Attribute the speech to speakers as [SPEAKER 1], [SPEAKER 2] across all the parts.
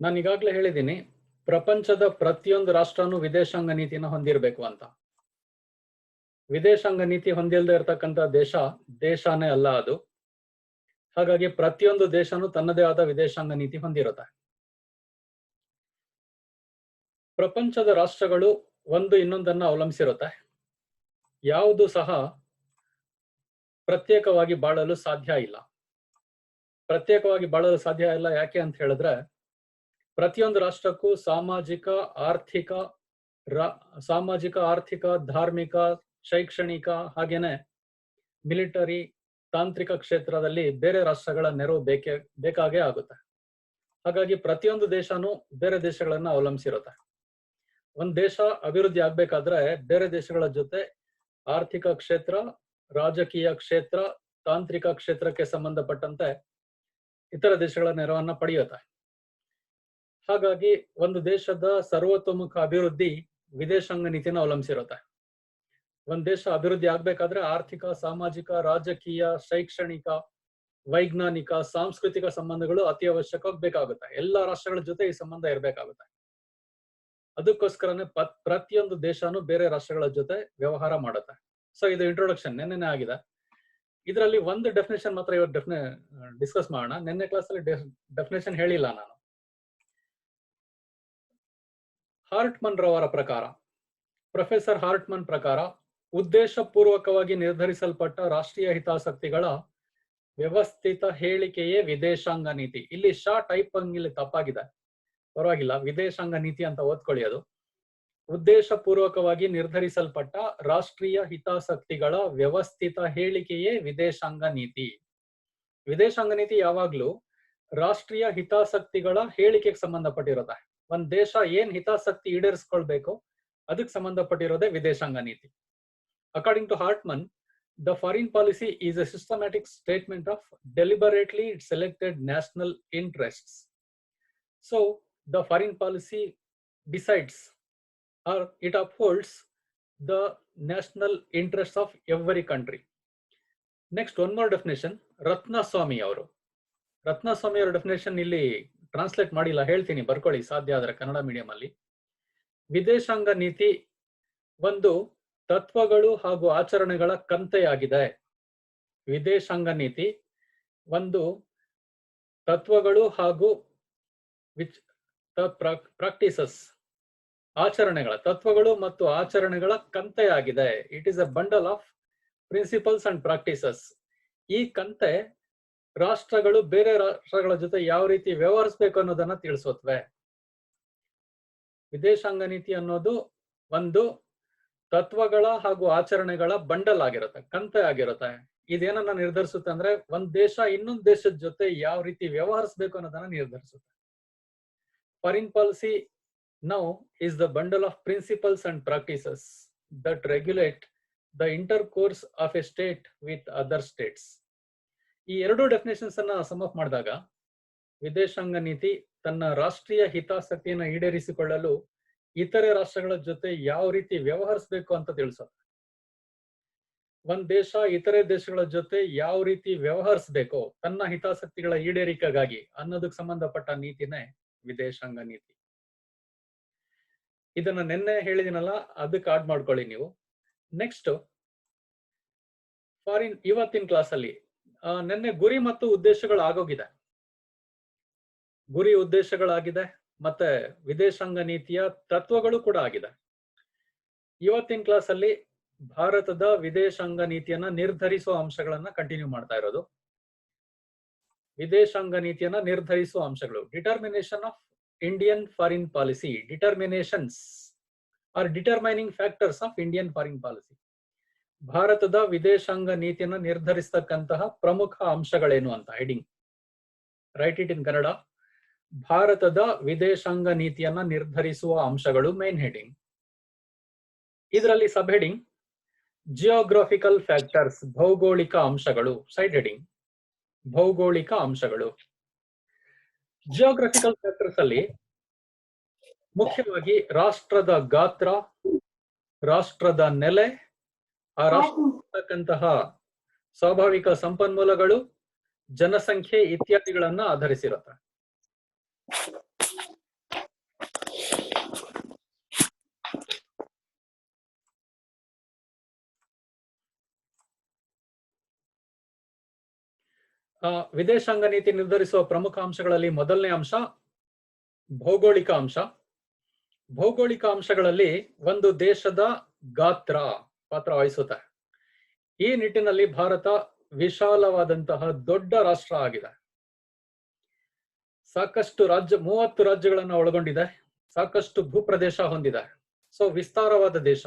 [SPEAKER 1] ನಾನು ಈಗಾಗಲೇ ಹೇಳಿದ್ದೀನಿ, ಪ್ರಪಂಚದ ಪ್ರತಿಯೊಂದು ರಾಷ್ಟ್ರನೂ ವಿದೇಶಾಂಗ ನೀತಿನ ಹೊಂದಿರಬೇಕು ಅಂತ. ವಿದೇಶಾಂಗ ನೀತಿ ಹೊಂದಿಲ್ಲದೆ ಇರತಕ್ಕಂತ ದೇಶನೇ ಅಲ್ಲ ಅದು. ಹಾಗಾಗಿ ಪ್ರತಿಯೊಂದು ದೇಶನೂ ತನ್ನದೇ ಆದ ವಿದೇಶಾಂಗ ನೀತಿ ಹೊಂದಿರುತ್ತೆ. ಪ್ರಪಂಚದ ರಾಷ್ಟ್ರಗಳು ಒಂದು ಇನ್ನೊಂದನ್ನ ಅವಲಂಬಿಸಿರುತ್ತೆ. ಯಾವುದು ಸಹ ಪ್ರತ್ಯೇಕವಾಗಿ ಬಾಳಲು ಸಾಧ್ಯ ಇಲ್ಲ. ಯಾಕೆ ಅಂತ ಹೇಳಿದ್ರೆ, ಪ್ರತಿಯೊಂದು ರಾಷ್ಟ್ರಕ್ಕೂ ಸಾಮಾಜಿಕ, ಆರ್ಥಿಕ, ಧಾರ್ಮಿಕ, ಶೈಕ್ಷಣಿಕ ಹಾಗೇನೆ ಮಿಲಿಟರಿ, ತಾಂತ್ರಿಕ ಕ್ಷೇತ್ರದಲ್ಲಿ ಬೇರೆ ರಾಷ್ಟ್ರಗಳ ನೆರವು ಬೇಕಾಗೇ ಆಗುತ್ತೆ. ಹಾಗಾಗಿ ಪ್ರತಿಯೊಂದು ದೇಶನೂ ಬೇರೆ ದೇಶಗಳನ್ನ ಅವಲಂಬಿಸಿರುತ್ತೆ. ಒಂದ್ ದೇಶ ಅಭಿವೃದ್ಧಿ ಆಗ್ಬೇಕಾದ್ರೆ ಬೇರೆ ದೇಶಗಳ ಜೊತೆ ಆರ್ಥಿಕ ಕ್ಷೇತ್ರ, ರಾಜಕೀಯ ಕ್ಷೇತ್ರ, ತಾಂತ್ರಿಕ ಕ್ಷೇತ್ರಕ್ಕೆ ಸಂಬಂಧಪಟ್ಟಂತೆ ಇತರ ದೇಶಗಳ ನೆರವನ್ನ ಪಡೆಯುತ್ತೆ. ಹಾಗಾಗಿ ಒಂದು ದೇಶದ ಸರ್ವತೋಮುಖ ಅಭಿವೃದ್ಧಿ ವಿದೇಶಾಂಗ ನೀತಿನ ಅವಲಂಬಿಸಿರುತ್ತೆ. ಒಂದ್ ದೇಶ ಅಭಿವೃದ್ಧಿ ಆಗ್ಬೇಕಾದ್ರೆ ಆರ್ಥಿಕ, ಸಾಮಾಜಿಕ, ರಾಜಕೀಯ, ಶೈಕ್ಷಣಿಕ, ವೈಜ್ಞಾನಿಕ, ಸಾಂಸ್ಕೃತಿಕ ಸಂಬಂಧಗಳು ಅತಿ ಅವಶ್ಯಕವಾಗಿ ಬೇಕಾಗುತ್ತೆ. ಎಲ್ಲ ರಾಷ್ಟ್ರಗಳ ಜೊತೆ ಈ ಸಂಬಂಧ ಇರಬೇಕಾಗುತ್ತೆ. ಅದಕ್ಕೋಸ್ಕರನೇ ಪ್ರತಿಯೊಂದು ದೇಶನೂ ಬೇರೆ ರಾಷ್ಟ್ರಗಳ ಜೊತೆ ವ್ಯವಹಾರ ಮಾಡುತ್ತೆ. ಸೊ ಇದು ಇಂಟ್ರೊಡಕ್ಷನ್ ನೆನ್ನೆ ಆಗಿದೆ. ಇದರಲ್ಲಿ ಒಂದು ಡೆಫಿನೇಷನ್ ಮಾತ್ರ ಇವತ್ತು ಡಿಸ್ಕಸ್ ಮಾಡೋಣ. ನಿನ್ನೆ ಕ್ಲಾಸಲ್ಲಿ ಡೆಫಿನೇಷನ್ ಹೇಳಿಲ್ಲ ನಾನು. ಹಾರ್ಟ್ಮನ್ ರವರ ಪ್ರಕಾರ, ಪ್ರೊಫೆಸರ್ ಹಾರ್ಟ್ಮನ್ ಪ್ರಕಾರ, ಉದ್ದೇಶ ಪೂರ್ವಕವಾಗಿ ನಿರ್ಧರಿಸಲ್ಪಟ್ಟ ರಾಷ್ಟ್ರೀಯ ಹಿತಾಸಕ್ತಿಗಳ ವ್ಯವಸ್ಥಿತ ಹೇಳಿಕೆಯೇ ವಿದೇಶಾಂಗ ನೀತಿ. ಇಲ್ಲಿ ಟೈಪಿಂಗ್ ಇಲ್ಲಿ ತಪ್ಪಾಗಿದೆ, ಪರವಾಗಿಲ್ಲ, ವಿದೇಶಾಂಗ ನೀತಿ ಅಂತ ಓದ್ಕೊಳ್ಳಿ. ಅದು ಉದ್ದೇಶ ಪೂರ್ವಕವಾಗಿ ನಿರ್ಧರಿಸಲ್ಪಟ್ಟ ರಾಷ್ಟ್ರೀಯ ಹಿತಾಸಕ್ತಿಗಳ ವ್ಯವಸ್ಥಿತ ಹೇಳಿಕೆಯೇ ವಿದೇಶಾಂಗ ನೀತಿ. ವಿದೇಶಾಂಗ ನೀತಿ ಯಾವಾಗ್ಲೂ ರಾಷ್ಟ್ರೀಯ ಹಿತಾಸಕ್ತಿಗಳ ಹೇಳಿಕೆಗೆ ಸಂಬಂಧಪಟ್ಟಿರುತ್ತೆ. ಒಂದ್ ದೇಶ ಏನ್ ಹಿತಾಸಕ್ತಿ ಈಡೇರಿಸ್ಕೊಳ್ಬೇಕು ಅದಕ್ಕೆ ಸಂಬಂಧಪಟ್ಟಿರೋದೇ ವಿದೇಶಾಂಗ ನೀತಿ. According to Hartman, the foreign policy is a systematic statement of deliberately selected national interests. So, the foreign policy decides or it upholds the national interests of every country. Next, one more definition, ರತ್ನಸ್ವಾಮಿ ಅವರು definition ಇಲ್ಲಿ translate ಮಾಡಿಲ್ಲ, ಹೇಳ್ತೀನಿ, ಬರ್ಕೊಳ್ಳಿ ಸಾಧ್ಯ ಆದ್ರೆ Kannada medium ಅಲ್ಲಿ. ವಿದೇಶಾಂಗ ನೀತಿ ಒಂದು ತತ್ವಗಳು ಹಾಗೂ ಆಚರಣೆಗಳ ಕಂತೆಯಾಗಿದೆ. ವಿದೇಶಾಂಗ ನೀತಿ ಒಂದು ತತ್ವಗಳು ಹಾಗೂ ಪ್ರಾಕ್ಟೀಸಸ್, ತತ್ವಗಳು ಮತ್ತು ಆಚರಣೆಗಳ ಕಂತೆಯಾಗಿದೆ. It is a bundle of principles and practices. ಈ ಕಂತೆ ರಾಷ್ಟ್ರಗಳು ಬೇರೆ ರಾಷ್ಟ್ರಗಳ ಜೊತೆ ಯಾವ ರೀತಿ ವ್ಯವಹರಿಸಬೇಕು ಅನ್ನೋದನ್ನ ತಿಳಿಸುತ್ತವೆ. ವಿದೇಶಾಂಗ ನೀತಿ ಅನ್ನೋದು ಒಂದು ತತ್ವಗಳ ಹಾಗೂ ಆಚರಣೆಗಳ ಬಂಡಲ್ ಆಗಿರುತ್ತೆ, ಕಂತೆ ಆಗಿರುತ್ತೆ. ಇದೇನನ್ನ ನಿರ್ಧರಿಸುತ್ತೆ ಅಂದ್ರೆ ಒಂದ್ ದೇಶ ಇನ್ನೊಂದು ದೇಶದ ಜೊತೆ ಯಾವ ರೀತಿ ವ್ಯವಹರಿಸಬೇಕು ಅನ್ನೋದನ್ನ ನಿರ್ಧರಿಸುತ್ತೆ. Foreign policy now is the bundle of principles and practices that regulate the intercourse of a state with other states. ಈ ಎರಡು ಡೆಫಿನೇಷನ್ಸ್ ಅನ್ನ ಸಮ್ ಅಪ್ ಮಾಡಿದಾಗ ವಿದೇಶಾಂಗ ನೀತಿ ತನ್ನ ರಾಷ್ಟ್ರೀಯ ಹಿತಾಸಕ್ತಿಯನ್ನು ಈಡೇರಿಸಿಕೊಳ್ಳಲು ಇತರೆ ರಾಷ್ಟ್ರಗಳ ಜೊತೆ ಯಾವ ರೀತಿ ವ್ಯವಹರಿಸಬೇಕು ಅಂತ ತಿಳಿಸುತ್ತೆ. ಒಂದ್ ದೇಶ ಇತರೆ ದೇಶಗಳ ಜೊತೆ ಯಾವ ರೀತಿ ವ್ಯವಹರಿಸಬೇಕು ತನ್ನ ಹಿತಾಸಕ್ತಿಗಳ ಈಡೇರಿಕೆಗಾಗಿ ಅನ್ನೋದಕ್ಕೆ ಸಂಬಂಧಪಟ್ಟ ನೀತಿನೇ ವಿದೇಶಾಂಗ ನೀತಿ. ಇದನ್ನ ನಿನ್ನೆ ಹೇಳಿದಿನಲ್ಲ, ಅದಕ್ಕೆ ಆಡ್ ಮಾಡ್ಕೊಳ್ಳಿ ನೀವು. ನೆಕ್ಸ್ಟ್ ಇವತ್ತಿನ ಕ್ಲಾಸ್ ಅಲ್ಲಿ ನಿನ್ನೆ ಗುರಿ ಮತ್ತು ಉದ್ದೇಶಗಳು ಆಗೋಗಿದೆ. ಗುರಿ ಉದ್ದೇಶಗಳಾಗಿದೆ, ಮತ್ತೆ ವಿದೇಶಾಂಗ ನೀತಿಯ ತತ್ವಗಳು ಕೂಡ ಆಗಿದೆ. ಇವತ್ತಿನ ಕ್ಲಾಸ್ ಅಲ್ಲಿ ಭಾರತದ ವಿದೇಶಾಂಗ ನೀತಿಯನ್ನ ನಿರ್ಧರಿಸುವ ಅಂಶಗಳನ್ನ ಕಂಟಿನ್ಯೂ ಮಾಡ್ತಾ ಇರೋದು. ವಿದೇಶಾಂಗ ನೀತಿಯನ್ನ ನಿರ್ಧರಿಸುವ ಅಂಶಗಳು, determination of Indian foreign policy. Determinations are determining factors of Indian foreign policy. ಭಾರತದ ವಿದೇಶಾಂಗ ನೀತಿಯನ್ನ ನಿರ್ಧರಿಸತಕ್ಕಂತಹ ಪ್ರಮುಖ ಅಂಶಗಳೇನು ಅಂತ heading. Write it in Kannada. ಭಾರತದ ವಿದೇಶಾಂಗ ನೀತಿಯನ್ನ ನಿರ್ಧರಿಸುವ ಅಂಶಗಳು, ಮೇನ್ ಹೆಡಿಂಗ್. ಇದರಲ್ಲಿ ಸಬ್ ಹೆಡಿಂಗ್ ಜಿಯೋಗ್ರಫಿಕಲ್ ಫ್ಯಾಕ್ಟರ್ಸ್, ಭೌಗೋಳಿಕ ಅಂಶಗಳು. ಸೈಡ್ ಹೆಡಿಂಗ್ ಭೌಗೋಳಿಕ ಅಂಶಗಳು. ಜಿಯೋಗ್ರಫಿಕಲ್ ಫ್ಯಾಕ್ಟರ್ಸ್ ಅಲ್ಲಿ ಮುಖ್ಯವಾಗಿ ರಾಷ್ಟ್ರದ ಗಾತ್ರ, ರಾಷ್ಟ್ರದ ನೆಲೆ, ಆ ರಾಷ್ಟ್ರಕ್ಕಂತಹ ಸ್ವಾಭಾವಿಕ ಸಂಪನ್ಮೂಲಗಳು, ಜನಸಂಖ್ಯೆ ಇತ್ಯಾದಿಗಳನ್ನ ಆಧರಿಸಿರುತ್ತೆ. ವಿದೇಶಾಂಗ ನೀತಿ ನಿರ್ಧರಿಸುವ ಪ್ರಮುಖ ಅಂಶಗಳಲ್ಲಿ ಮೊದಲನೇ ಅಂಶ ಭೌಗೋಳಿಕ ಅಂಶ. ಭೌಗೋಳಿಕ ಅಂಶಗಳಲ್ಲಿ ಒಂದು ದೇಶದ ಗಾತ್ರ ಪಾತ್ರ ವಹಿಸುತ್ತೆ. ಈ ನಿಟ್ಟಿನಲ್ಲಿ ಭಾರತ ವಿಶಾಲವಾದಂತಹ ದೊಡ್ಡ ರಾಷ್ಟ್ರ ಆಗಿದೆ. ಸಾಕಷ್ಟು 30 ರಾಜ್ಯಗಳನ್ನ ಒಳಗೊಂಡಿದೆ, ಸಾಕಷ್ಟು ಭೂಪ್ರದೇಶ ಹೊಂದಿದೆ. ಸೊ ವಿಸ್ತಾರವಾದ ದೇಶ.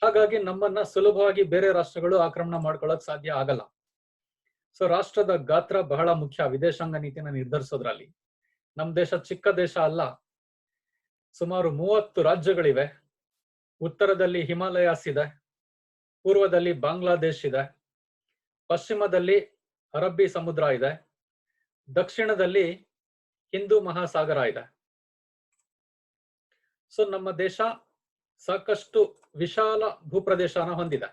[SPEAKER 1] ಹಾಗಾಗಿ ನಮ್ಮನ್ನ ಸುಲಭವಾಗಿ ಬೇರೆ ರಾಷ್ಟ್ರಗಳು ಆಕ್ರಮಣ ಮಾಡ್ಕೊಳ್ಳೋಕ್ ಸಾಧ್ಯ ಆಗಲ್ಲ. ಸೊ ರಾಷ್ಟ್ರದ ಗಾತ್ರ ಬಹಳ ಮುಖ್ಯ ವಿದೇಶಾಂಗ ನೀತಿನ ನಿರ್ಧರಿಸೋದ್ರಲ್ಲಿ. ನಮ್ ದೇಶ ಚಿಕ್ಕ ದೇಶ ಅಲ್ಲ. ಸುಮಾರು 30 ರಾಜ್ಯಗಳಿವೆ. ಉತ್ತರದಲ್ಲಿ ಹಿಮಾಲಯಾಸ್ ಇದೆ, ಪೂರ್ವದಲ್ಲಿ ಬಾಂಗ್ಲಾದೇಶ್ ಇದೆ, ಪಶ್ಚಿಮದಲ್ಲಿ ಅರಬ್ಬಿ ಸಮುದ್ರ ಇದೆ, ದಕ್ಷಿಣದಲ್ಲಿ ಹಿಂದೂ ಮಹಾಸಾಗರ ಇದೆ. ಸೊ ನಮ್ಮ ದೇಶ ಸಾಕಷ್ಟು ವಿಶಾಲ ಭೂಪ್ರದೇಶನ ಹೊಂದಿದೆ.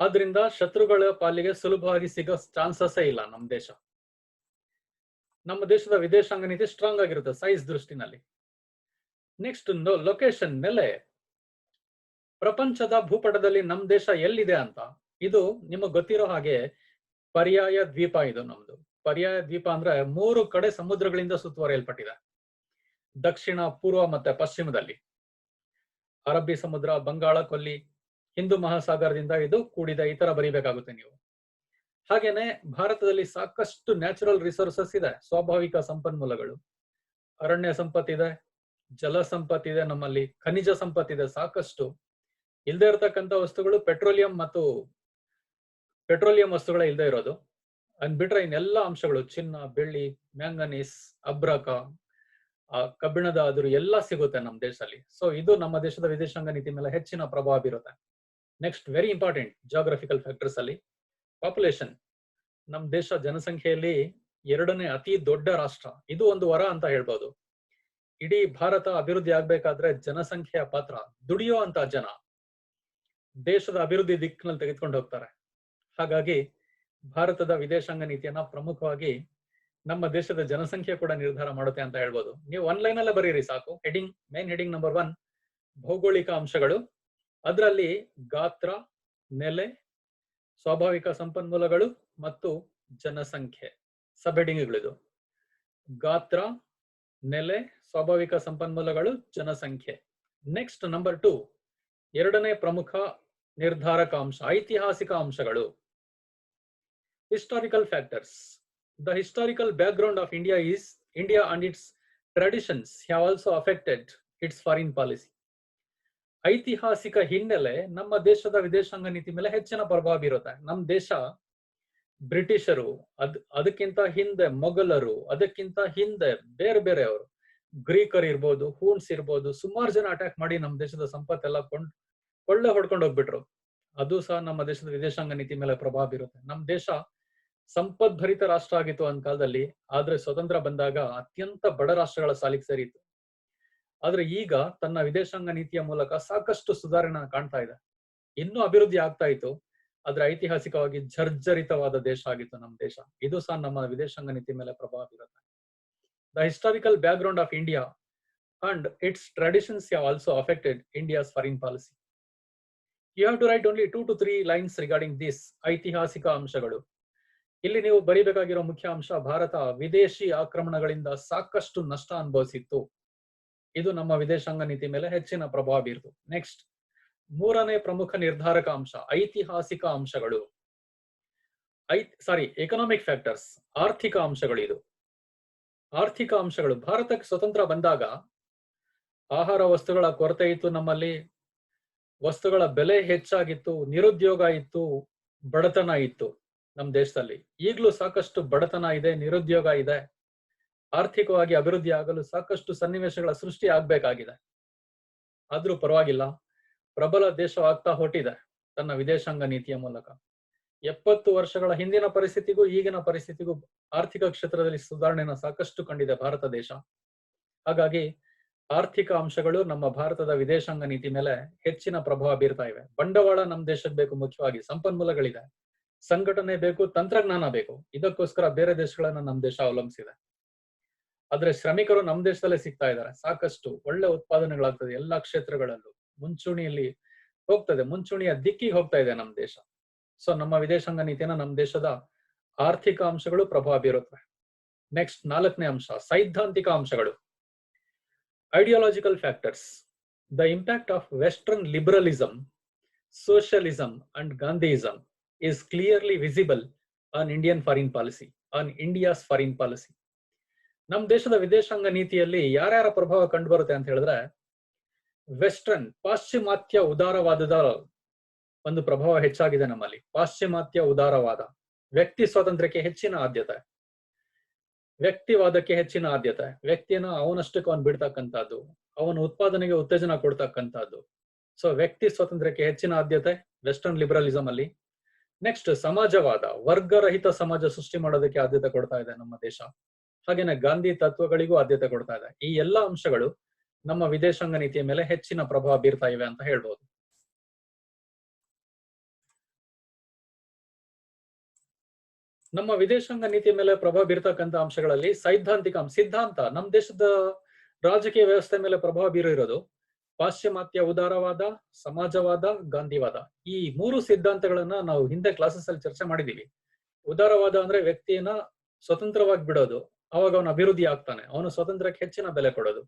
[SPEAKER 1] ಆದ್ರಿಂದ ಶತ್ರುಗಳ ಪಾಲಿಗೆ ಸುಲಭವಾಗಿ ಸಿಗೋ ಚಾನ್ಸಸ್ಸೇ ಇಲ್ಲ ನಮ್ಮ ದೇಶ. ನಮ್ಮ ದೇಶದ ವಿದೇಶಾಂಗ ನೀತಿ ಸ್ಟ್ರಾಂಗ್ ಆಗಿರುತ್ತೆ ಸೈಜ್ ದೃಷ್ಟಿನಲ್ಲಿ. ನೆಕ್ಸ್ಟ್ ಲೊಕೇಶನ್, ನೆಲೆ. ಪ್ರಪಂಚದ ಭೂಪಟದಲ್ಲಿ ನಮ್ಮ ದೇಶ ಎಲ್ಲಿದೆ ಅಂತ, ಇದು ನಿಮಗೆ ಗೊತ್ತಿರೋ ಹಾಗೆ ಪರ್ಯಾಯ ದ್ವೀಪ. ಇದು ನಮ್ದು ಪರ್ಯಾಯ ದ್ವೀಪ ಅಂದ್ರೆ 3 ಕಡೆ ಸಮುದ್ರಗಳಿಂದ ಸುತ್ತುವರಿಯಲ್ಪಟ್ಟಿದೆ. ದಕ್ಷಿಣ, ಪೂರ್ವ ಮತ್ತೆ ಪಶ್ಚಿಮದಲ್ಲಿ ಅರಬ್ಬಿ ಸಮುದ್ರ, ಬಂಗಾಳ ಕೊಲ್ಲಿ, ಹಿಂದೂ ಮಹಾಸಾಗರದಿಂದ ಇದು ಕೂಡಿದೆ. ಈ ತರ ಬರೀಬೇಕಾಗುತ್ತೆ ನೀವು. ಹಾಗೇನೆ ಭಾರತದಲ್ಲಿ ಸಾಕಷ್ಟು ನ್ಯಾಚುರಲ್ ರಿಸೋರ್ಸಸ್ ಇದೆ, ಸ್ವಾಭಾವಿಕ ಸಂಪನ್ಮೂಲಗಳು. ಅರಣ್ಯ ಸಂಪತ್ತಿದೆ, ಜಲ ಸಂಪತ್ತಿದೆ, ನಮ್ಮಲ್ಲಿ ಖನಿಜ ಸಂಪತ್ತಿದೆ ಸಾಕಷ್ಟು. ಇಲ್ದೇ ಇರತಕ್ಕಂತ ವಸ್ತುಗಳು ಪೆಟ್ರೋಲಿಯಂ ಮತ್ತು ಪೆಟ್ರೋಲಿಯಂ ವಸ್ತುಗಳೇ ಇಲ್ದೇ ಇರೋದು. ಬಿಟ್ರೆ ಇನ್ನೆಲ್ಲ ಅಂಶಗಳು ಚಿನ್ನ, ಬೆಳ್ಳಿ, ಮ್ಯಾಂಗನೀಸ್, ಅಬ್ರಕ, ಕಬ್ಬಿಣದ ಅದುರು ಎಲ್ಲ ಸಿಗುತ್ತೆ ನಮ್ಮ ದೇಶದಲ್ಲಿ. ಸೊ ಇದು ನಮ್ಮ ದೇಶದ ವಿದೇಶಾಂಗ ನೀತಿ ಮೇಲೆ ಹೆಚ್ಚಿನ ಪ್ರಭಾವ ಬೀರುತ್ತೆ. Next very important geographical factors ಅಲ್ಲಿ ಪಾಪ್ಯುಲೇಷನ್. ನಮ್ಮ ದೇಶ ಜನಸಂಖ್ಯೆಯಲ್ಲಿ 2ನೇ ಅತಿ ದೊಡ್ಡ ರಾಷ್ಟ್ರ. ಇದು ಒಂದು ವರ ಅಂತ ಹೇಳ್ಬೋದು. ಇಡೀ ಭಾರತ ಅಭಿವೃದ್ಧಿ ಆಗ್ಬೇಕಾದ್ರೆ ಜನಸಂಖ್ಯೆಯ ಪಾತ್ರ, ದುಡಿಯೋ ಅಂತ ಜನ ದೇಶದ ಅಭಿವೃದ್ಧಿ ದಿಕ್ಕಿನಲ್ಲಿ ತೆಗೆದುಕೊಂಡು ಹೋಗ್ತಾರೆ. ಹಾಗಾಗಿ ಭಾರತದ ವಿದೇಶಾಂಗ ನೀತಿಯನ್ನ ಪ್ರಮುಖವಾಗಿ ನಮ್ಮ ದೇಶದ ಜನಸಂಖ್ಯೆ ಕೂಡ ನಿರ್ಧಾರ ಮಾಡುತ್ತೆ ಅಂತ ಹೇಳ್ಬೋದು. ನೀವು ಒನ್ಲೈನ್ ಅಲ್ಲೇ ಬರೀರಿ ಸಾಕು. ಹೆಡಿಂಗ್, ಮೇನ್ ಹೆಡಿಂಗ್ ನಂಬರ್ 1 ಭೌಗೋಳಿಕ ಅಂಶಗಳು. ಅದರಲ್ಲಿ ಗಾತ್ರ, ನೆಲೆ, ಸ್ವಾಭಾವಿಕ ಸಂಪನ್ಮೂಲಗಳು ಮತ್ತು ಜನಸಂಖ್ಯೆ ಸಬ್ ಹೆಡಿಂಗ್ಗಳಿದು. ಗಾತ್ರ, ನೆಲೆ, ಸ್ವಾಭಾವಿಕ ಸಂಪನ್ಮೂಲಗಳು, ಜನಸಂಖ್ಯೆ. ನೆಕ್ಸ್ಟ್ ನಂಬರ್ 2 2ನೇ ಪ್ರಮುಖ ನಿರ್ಧಾರಕ ಅಂಶ ಐತಿಹಾಸಿಕ ಅಂಶಗಳು. Historical factors. The historical background of India and its traditions have also affected its foreign policy. ಐತಿಹಾಸಿಕ ಹಿನ್ನೆಲೆ ನಮ್ಮ ದೇಶದ ವಿದೇಶಾಂಗ ನೀತಿ ಮೇಲೆ ಹೆಚ್ಚಿನ ಪ್ರಭಾವ ಬೀರುತ್ತೆ. ನಮ್ಮ ದೇಶ ಬ್ರಿಟಿಷರು, ಅದಕ್ಕಿಂತ ಹಿಂದೆ ಮೊಘಲರು, ಅದಕ್ಕಿಂತ ಹಿಂದೆ ಬೇರೆ ಬೇರೆಯವರು, ಗ್ರೀಕರು ಇರ್ಬೋದು, ಹೂನ್ಸ್ ಇರ್ಬೋದು, ಸುಮಾರು ಜನ ಅಟ್ಯಾಕ್ ಮಾಡಿ ನಮ್ಮ ದೇಶದ ಸಂಪತ್ತೆಲ್ಲ ಕೊಳ್ಳೆ ಹೊಡ್ಕೊಂಡು ಹೋಗ್ಬಿಟ್ರು. ಅದು ಸಹ ನಮ್ಮ ದೇಶದ ವಿದೇಶಾಂಗ ನೀತಿ ಮೇಲೆ ಪ್ರಭಾವ ಬೀರುತ್ತೆ. ನಮ್ಮ ದೇಶ ಸಂಪದ್ಭರಿತ ರಾಷ್ಟ್ರ ಆಗಿತ್ತು ಒಂದ್ ಕಾಲದಲ್ಲಿ. ಆದ್ರೆ ಸ್ವತಂತ್ರ ಬಂದಾಗ ಅತ್ಯಂತ ಬಡ ರಾಷ್ಟ್ರಗಳ ಸಾಲಿಗೆ ಸೇರಿತ್ತು. ಆದ್ರೆ ಈಗ ತನ್ನ ವಿದೇಶಾಂಗ ನೀತಿಯ ಮೂಲಕ ಸಾಕಷ್ಟು ಸುಧಾರಣೆ ಕಾಣ್ತಾ ಇದೆ. ಇನ್ನೂ ಅಭಿವೃದ್ಧಿ ಆಗ್ತಾ ಇತ್ತು. ಆದ್ರೆ ಐತಿಹಾಸಿಕವಾಗಿ ಜರ್ಜರಿತವಾದ ದೇಶ ಆಗಿತ್ತು ನಮ್ಮ ದೇಶ. ಇದು ಸಹ ನಮ್ಮ ವಿದೇಶಾಂಗ ನೀತಿ ಮೇಲೆ ಪ್ರಭಾವ ಬೀರುತ್ತೆ. The historical background of India and its traditions have also affected India's foreign policy. You have to write only 2 to 3 lines regarding this ಐತಿಹಾಸಿಕ ಅಂಶಗಳು. ಇಲ್ಲಿ ನೀವು ಬರೀಬೇಕಾಗಿರೋ ಮುಖ್ಯ ಅಂಶ, ಭಾರತ ವಿದೇಶಿ ಆಕ್ರಮಣಗಳಿಂದ ಸಾಕಷ್ಟು ನಷ್ಟ ಅನುಭವಿಸಿತ್ತು. ಇದು ನಮ್ಮ ವಿದೇಶಾಂಗ ನೀತಿ ಮೇಲೆ ಹೆಚ್ಚಿನ ಪ್ರಭಾವ ಬೀರ್ತು. ನೆಕ್ಸ್ಟ್ 3ನೇ ಪ್ರಮುಖ ನಿರ್ಧಾರಕ ಅಂಶ ಐತಿಹಾಸಿಕ ಅಂಶಗಳು. ಎಕನಾಮಿಕ್ ಫ್ಯಾಕ್ಟರ್ಸ್, ಆರ್ಥಿಕ ಅಂಶಗಳು. ಇದು ಆರ್ಥಿಕ ಅಂಶಗಳು. ಭಾರತಕ್ಕೆ ಸ್ವತಂತ್ರ ಬಂದಾಗ ಆಹಾರ ವಸ್ತುಗಳ ಕೊರತೆ ಇತ್ತು, ನಮ್ಮಲ್ಲಿ ವಸ್ತುಗಳ ಬೆಲೆ ಹೆಚ್ಚಾಗಿತ್ತು, ನಿರುದ್ಯೋಗ ಇತ್ತು, ಬಡತನ ಇತ್ತು ನಮ್ಮ ದೇಶದಲ್ಲಿ. ಈಗಲೂ ಸಾಕಷ್ಟು ಬಡತನ ಇದೆ, ನಿರುದ್ಯೋಗ ಇದೆ. ಆರ್ಥಿಕವಾಗಿ ಅಭಿವೃದ್ಧಿ ಆಗಲು ಸಾಕಷ್ಟು ಸನ್ನಿವೇಶಗಳ ಸೃಷ್ಟಿ ಆಗ್ಬೇಕಾಗಿದೆ. ಆದ್ರೂ ಪರವಾಗಿಲ್ಲ, ಪ್ರಬಲ ದೇಶವಾಗ್ತಾ ಹೊರಟಿದೆ ತನ್ನ ವಿದೇಶಾಂಗ ನೀತಿಯ ಮೂಲಕ. 70 ವರ್ಷಗಳ ಹಿಂದಿನ ಪರಿಸ್ಥಿತಿಗೂ ಈಗಿನ ಪರಿಸ್ಥಿತಿಗೂ ಆರ್ಥಿಕ ಕ್ಷೇತ್ರದಲ್ಲಿ ಸುಧಾರಣೆನ ಸಾಕಷ್ಟು ಕಂಡಿದೆ ಭಾರತ ದೇಶ. ಹಾಗಾಗಿ ಆರ್ಥಿಕ ಅಂಶಗಳು ನಮ್ಮ ಭಾರತದ ವಿದೇಶಾಂಗ ನೀತಿ ಮೇಲೆ ಹೆಚ್ಚಿನ ಪ್ರಭಾವ ಬೀರ್ತಾ ಇವೆ. ಬಂಡವಾಳ ನಮ್ಮ ದೇಶಕ್ಕೆ ಬೇಕು, ಮುಖ್ಯವಾಗಿ ಸಂಪನ್ಮೂಲಗಳಿದೆ, ಸಂಘಟನೆ ಬೇಕು, ತಂತ್ರಜ್ಞಾನ ಬೇಕು. ಇದಕ್ಕೋಸ್ಕರ ಬೇರೆ ದೇಶಗಳನ್ನ ನಮ್ಮ ದೇಶ ಅವಲಂಬಿಸಿದೆ. ಆದ್ರೆ ಶ್ರಮಿಕರು ನಮ್ಮ ದೇಶದಲ್ಲೇ ಸಿಗ್ತಾ ಇದ್ದಾರೆ. ಸಾಕಷ್ಟು ಒಳ್ಳೆ ಉತ್ಪಾದನೆಗಳಾಗ್ತದೆ ಎಲ್ಲಾ ಕ್ಷೇತ್ರಗಳಲ್ಲೂ. ಮುಂಚೂಣಿಯಲ್ಲಿ ಹೋಗ್ತದೆ, ಮುಂಚೂಣಿಯ ದಿಕ್ಕಿಗೆ ಹೋಗ್ತಾ ಇದೆ ನಮ್ಮ ದೇಶ. ಸೊ ನಮ್ಮ ವಿದೇಶಾಂಗ ನೀತಿಯನ್ನ ನಮ್ಮ ದೇಶದ ಆರ್ಥಿಕ ಅಂಶಗಳು ಪ್ರಭಾವ ಬೀರುತ್ತವೆ. ನೆಕ್ಸ್ಟ್ 4ನೇ ಅಂಶ ಸೈದ್ಧಾಂತಿಕ ಅಂಶಗಳು. Ideological factors. The impact of western liberalism, socialism and Gandhiism is clearly visible on Indian foreign policy, on India's foreign policy. ನಮ್ಮ ದೇಶದ ವಿದೇಶಾಂಗ ನೀತಿಯಲ್ಲಿ ಯಾರ್ಯಾರ ಪ್ರಭಾವ ಕಂಡು ಬರುತ್ತೆ ಅಂತ ಹೇಳಿದ್ರೆ, ವೆಸ್ಟರ್ನ್ ಪಾಶ್ಚಿಮಾತ್ಯ ಉದಾರವಾದದ ಒಂದು ಪ್ರಭಾವ ಹೆಚ್ಚಾಗಿದೆ ನಮ್ಮಲ್ಲಿ. ಪಾಶ್ಚಿಮಾತ್ಯ ಉದಾರವಾದ, ವ್ಯಕ್ತಿ ಸ್ವಾತಂತ್ರ್ಯಕ್ಕೆ ಹೆಚ್ಚಿನ ಆದ್ಯತೆ, ವ್ಯಕ್ತಿವಾದಕ್ಕೆ ಹೆಚ್ಚಿನ ಆದ್ಯತೆ, ವ್ಯಕ್ತಿಯನ್ನ ಅವನಷ್ಟಕ್ಕೆ ಅವನು ಬಿಡ್ತಕ್ಕಂಥದ್ದು, ಅವನ ಉತ್ಪಾದನೆಗೆ ಉತ್ತೇಜನ ಕೊಡ್ತಕ್ಕಂಥದ್ದು. ಸೊ ವ್ಯಕ್ತಿ ಸ್ವಾತಂತ್ರ್ಯಕ್ಕೆ ಹೆಚ್ಚಿನ ಆದ್ಯತೆ ವೆಸ್ಟರ್ನ್ ಲಿಬರಲಿಸಂ ಅಲ್ಲಿ. ನೆಕ್ಸ್ಟ್ ಸಮಾಜವಾದ, ವರ್ಗರಹಿತ ಸಮಾಜ ಸೃಷ್ಟಿ ಮಾಡೋದಕ್ಕೆ ಆದ್ಯತೆ ಕೊಡ್ತಾ ಇದೆ ನಮ್ಮ ದೇಶ. ಹಾಗೇನೆ ಗಾಂಧಿ ತತ್ವಗಳಿಗೂ ಆದ್ಯತೆ ಕೊಡ್ತಾ ಇದೆ. ಈ ಎಲ್ಲಾ ಅಂಶಗಳು ನಮ್ಮ ವಿದೇಶಾಂಗ ನೀತಿಯ ಮೇಲೆ ಹೆಚ್ಚಿನ ಪ್ರಭಾವ ಬೀರ್ತಾ ಇವೆ ಅಂತ ಹೇಳ್ಬೋದು. ನಮ್ಮ ವಿದೇಶಾಂಗ ನೀತಿಯ ಮೇಲೆ ಪ್ರಭಾವ ಬೀರ್ತಕ್ಕಂಥ ಅಂಶಗಳಲ್ಲಿ ಸೈದ್ಧಾಂತಿಕ ಸಿದ್ಧಾಂತ, ನಮ್ಮ ದೇಶದ ರಾಜಕೀಯ ವ್ಯವಸ್ಥೆ ಮೇಲೆ ಪ್ರಭಾವ ಬೀರಿರೋದು ಪಾಶ್ಚಿಮಾತ್ಯ ಉದಾರವಾದ, ಸಮಾಜವಾದ, ಗಾಂಧಿವಾದ. ಈ 3 ಸಿದ್ಧಾಂತಗಳನ್ನ ನಾವು ಹಿಂದೆ ಕ್ಲಾಸಸ್ ಅಲ್ಲಿ ಚರ್ಚೆ ಮಾಡಿದೀವಿ. ಉದಾರವಾದ ಅಂದ್ರೆ ವ್ಯಕ್ತಿಯನ್ನ ಸ್ವತಂತ್ರವಾಗಿ ಬಿಡೋದು, ಅವಾಗ ಅವನ ಅಭಿವೃದ್ಧಿ ಆಗ್ತಾನೆ, ಅವನು ಸ್ವತಂತ್ರಕ್ಕೆ ಹೆಚ್ಚಿನ ಬೆಲೆ ಕೊಡೋದು.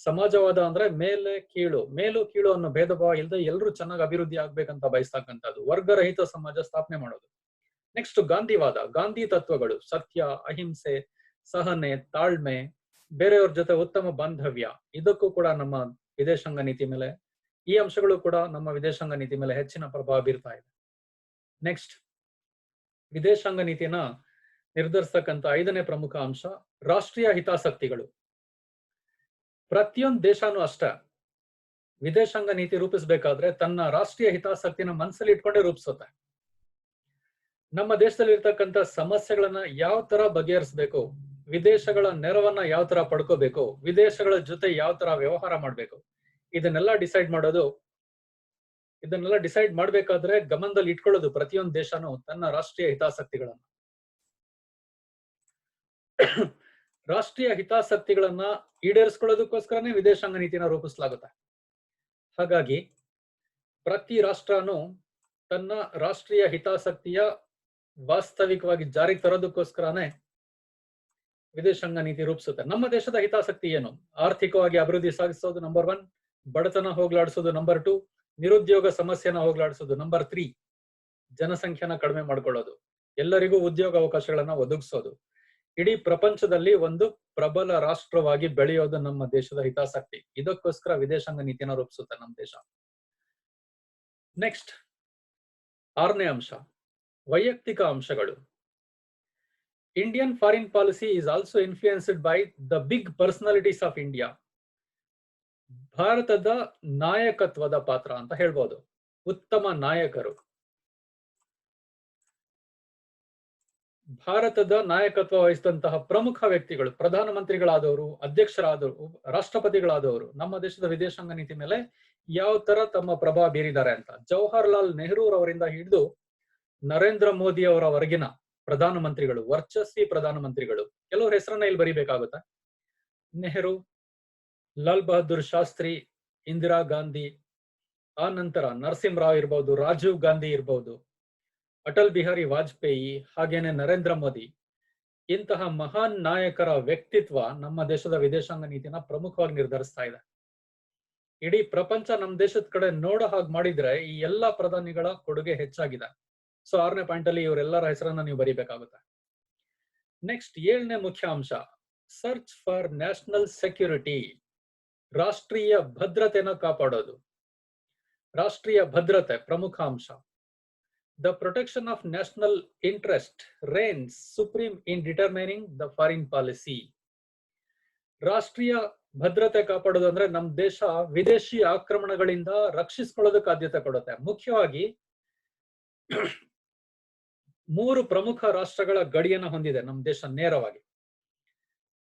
[SPEAKER 1] ಸಮಾಜವಾದ ಅಂದ್ರೆ ಮೇಲು ಕೀಳು ಅನ್ನೋ ಭೇದ ಭಾವ ಇಲ್ಲದೆ ಎಲ್ಲರೂ ಚೆನ್ನಾಗಿ ಅಭಿವೃದ್ಧಿ ಆಗ್ಬೇಕಂತ ಬಯಸ್ತಕ್ಕಂಥದ್ದು, ವರ್ಗರಹಿತ ಸಮಾಜ ಸ್ಥಾಪನೆ ಮಾಡೋದು. ನೆಕ್ಸ್ಟ್ ಗಾಂಧಿವಾದ, ಗಾಂಧಿ ತತ್ವಗಳು, ಸತ್ಯ, ಅಹಿಂಸೆ, ಸಹನೆ, ತಾಳ್ಮೆ, ಬೇರೆಯವ್ರ ಜೊತೆ ಉತ್ತಮ ಬಾಂಧವ್ಯ, ಇದಕ್ಕೂ ಕೂಡ ನಮ್ಮ ವಿದೇಶಾಂಗ ನೀತಿ ಮೇಲೆ, ಈ ಅಂಶಗಳು ಕೂಡ ನಮ್ಮ ವಿದೇಶಾಂಗ ನೀತಿ ಮೇಲೆ ಹೆಚ್ಚಿನ ಪ್ರಭಾವ ಬೀರ್ತಾ ಇದೆ. ನೆಕ್ಸ್ಟ್ ವಿದೇಶಾಂಗ ನೀತಿಯನ್ನ ನಿರ್ಧರಿಸತಕ್ಕಂಥ 5ನೇ ಪ್ರಮುಖ ಅಂಶ ರಾಷ್ಟ್ರೀಯ ಹಿತಾಸಕ್ತಿಗಳು. ಪ್ರತಿಯೊಂದು ದೇಶನೂ ಅಷ್ಟೇ ವಿದೇಶಾಂಗ ನೀತಿ ರೂಪಿಸಬೇಕಾದ್ರೆ ತನ್ನ ರಾಷ್ಟ್ರೀಯ ಹಿತಾಸಕ್ತಿನ ಮನಸ್ಸಲ್ಲಿ ಇಟ್ಕೊಂಡೇ ರೂಪಿಸುತ್ತೆ. ನಮ್ಮ ದೇಶದಲ್ಲಿ ಇರ್ತಕ್ಕಂಥ ಸಮಸ್ಯೆಗಳನ್ನ ಯಾವ ತರ ಬಗೆಹರಿಸಬೇಕು, ವಿದೇಶಗಳ ನೆರವನ್ನ ಯಾವ ತರ ಪಡ್ಕೋಬೇಕು, ವಿದೇಶಗಳ ಜೊತೆ ಯಾವ ತರ ವ್ಯವಹಾರ ಮಾಡ್ಬೇಕು, ಇದನ್ನೆಲ್ಲ ಡಿಸೈಡ್ ಮಾಡ್ಬೇಕಾದ್ರೆ ಗಮನದಲ್ಲಿ ಇಟ್ಕೊಳ್ಳೋದು ಪ್ರತಿಯೊಂದು ದೇಶನೂ ತನ್ನ ರಾಷ್ಟ್ರೀಯ ಹಿತಾಸಕ್ತಿಗಳನ್ನ. ರಾಷ್ಟ್ರೀಯ ಹಿತಾಸಕ್ತಿಗಳನ್ನ ಈಡೇರಿಸ್ಕೊಳ್ಳೋದಕ್ಕೋಸ್ಕರನೇ ವಿದೇಶಾಂಗ ನೀತಿನ ರೂಪಿಸಲಾಗುತ್ತೆ. ಹಾಗಾಗಿ ಪ್ರತಿ ರಾಷ್ಟ್ರನು ತನ್ನ ರಾಷ್ಟ್ರೀಯ ಹಿತಾಸಕ್ತಿಯ ವಾಸ್ತವಿಕವಾಗಿ ಜಾರಿಗೆ ತರೋದಕ್ಕೋಸ್ಕರನೇ ವಿದೇಶಾಂಗ ನೀತಿ ರೂಪಿಸುತ್ತೆ. ನಮ್ಮ ದೇಶದ ಹಿತಾಸಕ್ತಿ ಏನು? ಆರ್ಥಿಕವಾಗಿ ಅಭಿವೃದ್ಧಿ ಸಾಧಿಸೋದು ನಂಬರ್ 1, ಬಡತನ ಹೋಗ್ಲಾಡಿಸೋದು ನಂಬರ್ 2, ನಿರುದ್ಯೋಗ ಸಮಸ್ಯೆನ ಹೋಗ್ಲಾಡಿಸೋದು ನಂಬರ್ 3, ಜನಸಂಖ್ಯೆನ ಕಡಿಮೆ ಮಾಡ್ಕೊಳ್ಳೋದು, ಎಲ್ಲರಿಗೂ ಉದ್ಯೋಗ ಅವಕಾಶಗಳನ್ನ ಒದಗಿಸೋದು, ಇಡೀ ಪ್ರಪಂಚದಲ್ಲಿ ಒಂದು ಪ್ರಬಲ ರಾಷ್ಟ್ರವಾಗಿ ಬೆಳೆಯೋದು ನಮ್ಮ ದೇಶದ ಹಿತಾಸಕ್ತಿ. ಇದಕ್ಕೋಸ್ಕರ ವಿದೇಶಾಂಗ ನೀತಿಯನ್ನ ರೂಪಿಸುತ್ತೆ ನಮ್ಮ ದೇಶ. ನೆಕ್ಸ್ಟ್ 6ನೇ ಅಂಶ ವೈಯಕ್ತಿಕ ಅಂಶಗಳು. Indian foreign policy is also influenced by the big personalities of India. ಭಾರತದ ನಾಯಕತ್ವದ ಪಾತ್ರ ಅಂತ ಹೇಳ್ಬೋದು. ಉತ್ತಮ ನಾಯಕರು, ಭಾರತದ ನಾಯಕತ್ವ ವಹಿಸಿದಂತಹ ಪ್ರಮುಖ ವ್ಯಕ್ತಿಗಳು, ಪ್ರಧಾನಮಂತ್ರಿಗಳಾದವರು, ಅಧ್ಯಕ್ಷರಾದವರು, ರಾಷ್ಟ್ರಪತಿಗಳಾದವರು ನಮ್ಮ ದೇಶದ ವಿದೇಶಾಂಗ ನೀತಿ ಮೇಲೆ ಯಾವ ತರ ತಮ್ಮ ಪ್ರಭಾವ ಬೀರಿದ್ದಾರೆ ಅಂತ. ಜವಾಹರ್ಲಾಲ್ ನೆಹರೂರವರಿಂದ ಹಿಡಿದು ನರೇಂದ್ರ ಮೋದಿ ಅವರವರೆಗಿನ ಪ್ರಧಾನಮಂತ್ರಿಗಳು, ವರ್ಚಸ್ವಿ ಪ್ರಧಾನಮಂತ್ರಿಗಳು, ಕೆಲವ್ರ ಹೆಸರನ್ನ ಇಲ್ಲಿ ಬರಿಬೇಕಾಗುತ್ತೆ. ನೆಹರು, ಲಾಲ್ ಬಹದ್ದೂರ್ ಶಾಸ್ತ್ರಿ, ಇಂದಿರಾ ಗಾಂಧಿ, ಆ ನಂತರ ನರಸಿಂಹರಾವ್ ಇರ್ಬೋದು, ರಾಜೀವ್ ಗಾಂಧಿ ಇರ್ಬೋದು, ಅಟಲ್ ಬಿಹಾರಿ ವಾಜಪೇಯಿ, ಹಾಗೇನೆ ನರೇಂದ್ರ ಮೋದಿ. ಇಂತಹ ಮಹಾನ್ ನಾಯಕರ ವ್ಯಕ್ತಿತ್ವ ನಮ್ಮ ದೇಶದ ವಿದೇಶಾಂಗ ನೀತಿನ ಪ್ರಮುಖವಾಗಿ ನಿರ್ಧರಿಸ್ತಾ ಇದೆ. ಇಡೀ ಪ್ರಪಂಚ ನಮ್ಮ ದೇಶದ ಕಡೆ ನೋಡೋ ಹಾಗೆ ಮಾಡಿದ್ರೆ ಈ ಎಲ್ಲಾ ಪ್ರಧಾನಿಗಳ ಕೊಡುಗೆ ಹೆಚ್ಚಾಗಿದೆ. ಸೊ 6ನೇ ಪಾಯಿಂಟ್ ಅಲ್ಲಿ ಇವರೆಲ್ಲರ ಹೆಸರನ್ನ ನೀವು ಬರೀಬೇಕಾಗುತ್ತೆ. ನೆಕ್ಸ್ಟ್ 7ನೇ ಮುಖ್ಯ ಅಂಶ ಸರ್ಚ್ ಫಾರ್ ನ್ಯಾಷನಲ್ ಸೆಕ್ಯೂರಿಟಿ. ರಾಷ್ಟ್ರೀಯ ಭದ್ರತೆನ ಕಾಪಾಡೋದು. ರಾಷ್ಟ್ರೀಯ ಭದ್ರತೆ ಪ್ರಮುಖ ಅಂಶ. The protection of national interest reigns supreme in determining the foreign policy. ರಾಷ್ಟ್ರೀಯ ಭದ್ರತೆ ಕಾಪಾಡೋದು ಅಂದ್ರೆ ನಮ್ಮ ದೇಶ ವಿದೇಶಿ ಆಕ್ರಮಣಗಳಿಂದ ರಕ್ಷಿಸಿಕೊಳ್ಳೋದಕ್ಕೆ ಆದ್ಯತೆ ಕೊಡುತ್ತೆ. ಮುಖ್ಯವಾಗಿ 3 ಪ್ರಮುಖ ರಾಷ್ಟ್ರಗಳ ಗಡಿಯನ್ನ ಹೊಂದಿದೆ ನಮ್ಮ ದೇಶ ನೇರವಾಗಿ.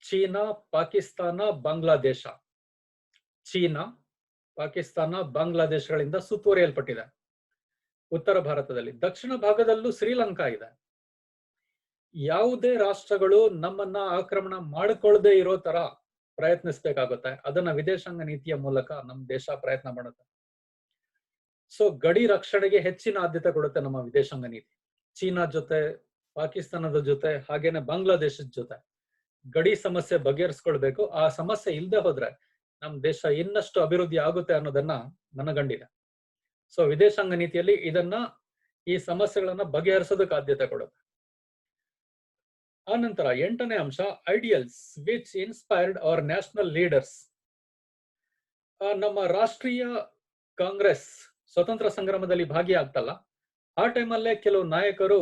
[SPEAKER 1] ಚೀನಾ, ಪಾಕಿಸ್ತಾನ, ಬಾಂಗ್ಲಾದೇಶ. ಚೀನಾ, ಪಾಕಿಸ್ತಾನ, ಬಾಂಗ್ಲಾದೇಶಗಳಿಂದ ಸುತ್ತುವರಿಯಲ್ಪಟ್ಟಿದೆ ಉತ್ತರ ಭಾರತದಲ್ಲಿ. ದಕ್ಷಿಣ ಭಾಗದಲ್ಲೂ ಶ್ರೀಲಂಕಾ ಇದೆ. ಯಾವುದೇ ರಾಷ್ಟ್ರಗಳು ನಮ್ಮನ್ನ ಆಕ್ರಮಣ ಮಾಡಿಕೊಳ್ಳದೆ ಇರೋ ತರ ಪ್ರಯತ್ನಿಸಬೇಕಾಗುತ್ತೆ. ಅದನ್ನ ವಿದೇಶಾಂಗ ನೀತಿಯ ಮೂಲಕ ನಮ್ಮ ದೇಶ ಪ್ರಯತ್ನ ಮಾಡುತ್ತೆ. ಸೊ ಗಡಿ ರಕ್ಷಣೆಗೆ ಹೆಚ್ಚಿನ ಆದ್ಯತೆ ಕೊಡುತ್ತೆ ನಮ್ಮ ವಿದೇಶಾಂಗ ನೀತಿ. ಚೀನಾ ಜೊತೆ ಪಾಕಿಸ್ತಾನದ ಜೊತೆ ಹಾಗೇನೆ ಬಾಂಗ್ಲಾದೇಶದ ಜೊತೆ ಗಡಿ ಸಮಸ್ಯೆ ಬಗೆಹರಿಸ್ಕೊಳ್ಬೇಕು. ಆ ಸಮಸ್ಯೆ ಇಲ್ಲದೆ ಹೋದ್ರೆ ನಮ್ ದೇಶ ಇನ್ನಷ್ಟು ಅಭಿವೃದ್ಧಿ ಆಗುತ್ತೆ ಅನ್ನೋದನ್ನ ಮನಗಂಡಿದೆ. ಸೊ ವಿದೇಶಾಂಗ ನೀತಿಯಲ್ಲಿ ಈ ಸಮಸ್ಯೆಗಳನ್ನ ಬಗೆಹರಿಸೋದಕ್ಕೆ ಆದ್ಯತೆ ಕೊಡುತ್ತೆ. ಆನಂತರ 8ನೇ ಅಂಶ, ideals which inspired our national leaders. ನಮ್ಮ ರಾಷ್ಟ್ರೀಯ ಕಾಂಗ್ರೆಸ್ ಸ್ವತಂತ್ರ ಸಂಗ್ರಾಮದಲ್ಲಿ ಭಾಗಿಯಾಗ್ತಲ್ಲ, ಆ ಟೈಮಲ್ಲೇ ಕೆಲವು ನಾಯಕರು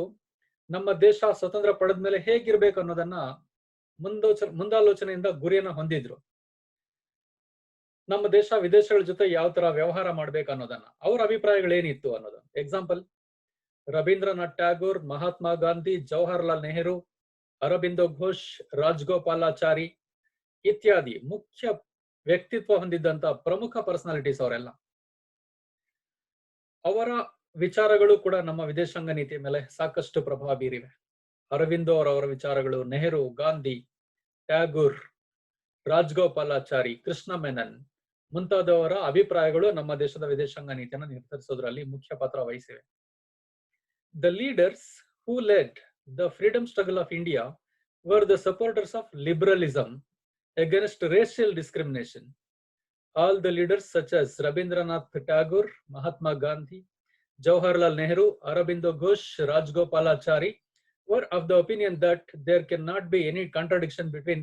[SPEAKER 1] ನಮ್ಮ ದೇಶ ಸ್ವತಂತ್ರ ಪಡೆದ ಮೇಲೆ ಹೇಗಿರ್ಬೇಕು ಅನ್ನೋದನ್ನ ಮುಂದಾಲೋಚನೆಯಿಂದ ಗುರಿಯನ್ನ ಹೊಂದಿದ್ರು. ನಮ್ಮ ದೇಶ ವಿದೇಶಗಳ ಜೊತೆ ಯಾವ ತರ ವ್ಯವಹಾರ ಮಾಡ್ಬೇಕು ಅನ್ನೋದನ್ನ, ಅವ್ರ ಅಭಿಪ್ರಾಯಗಳೇನಿತ್ತು ಅನ್ನೋದನ್ನ. ಎಕ್ಸಾಂಪಲ್, ರವೀಂದ್ರನಾಥ್ ಟ್ಯಾಗೋರ್, ಮಹಾತ್ಮ ಗಾಂಧಿ, ಜವಾಹರ್ಲಾಲ್ ನೆಹರು, ಅರಬಿಂದೋ ಘೋಷ್, ರಾಜಗೋಪಾಲಾಚಾರಿ ಇತ್ಯಾದಿ ಮುಖ್ಯ ವ್ಯಕ್ತಿತ್ವ ಹೊಂದಿದ್ದಂತ ಪ್ರಮುಖ ಪರ್ಸನಾಲಿಟೀಸ್ ಅವರೆಲ್ಲ. ಅವರ ವಿಚಾರಗಳು ಕೂಡ ನಮ್ಮ ವಿದೇಶಾಂಗ ನೀತಿಯ ಮೇಲೆ ಸಾಕಷ್ಟು ಪ್ರಭಾವ ಬೀರಿವೆ. ಅರವಿಂದೋ ಅವರ ವಿಚಾರಗಳು, ನೆಹರು, ಗಾಂಧಿ, ಟ್ಯಾಗೂರ್, ರಾಜಗೋಪಾಲಾಚಾರಿ, ಕೃಷ್ಣ ಮೆನನ್ ಮುಂತಾದವರ ಅಭಿಪ್ರಾಯಗಳು ನಮ್ಮ ದೇಶದ ವಿದೇಶಾಂಗ ನೀತಿಯನ್ನು ನಿರ್ಧರಿಸೋದ್ರಲ್ಲಿ ಮುಖ್ಯ ಪಾತ್ರ ವಹಿಸಿವೆ. The leaders who led the freedom struggle of India were the supporters of liberalism against racial discrimination. All the leaders such as Rabindranath Tagore, Mahatma Gandhi, Jawaharlal Nehru, Aurobindo Ghosh, Rajgopalachari were of the opinion that there cannot be any contradiction between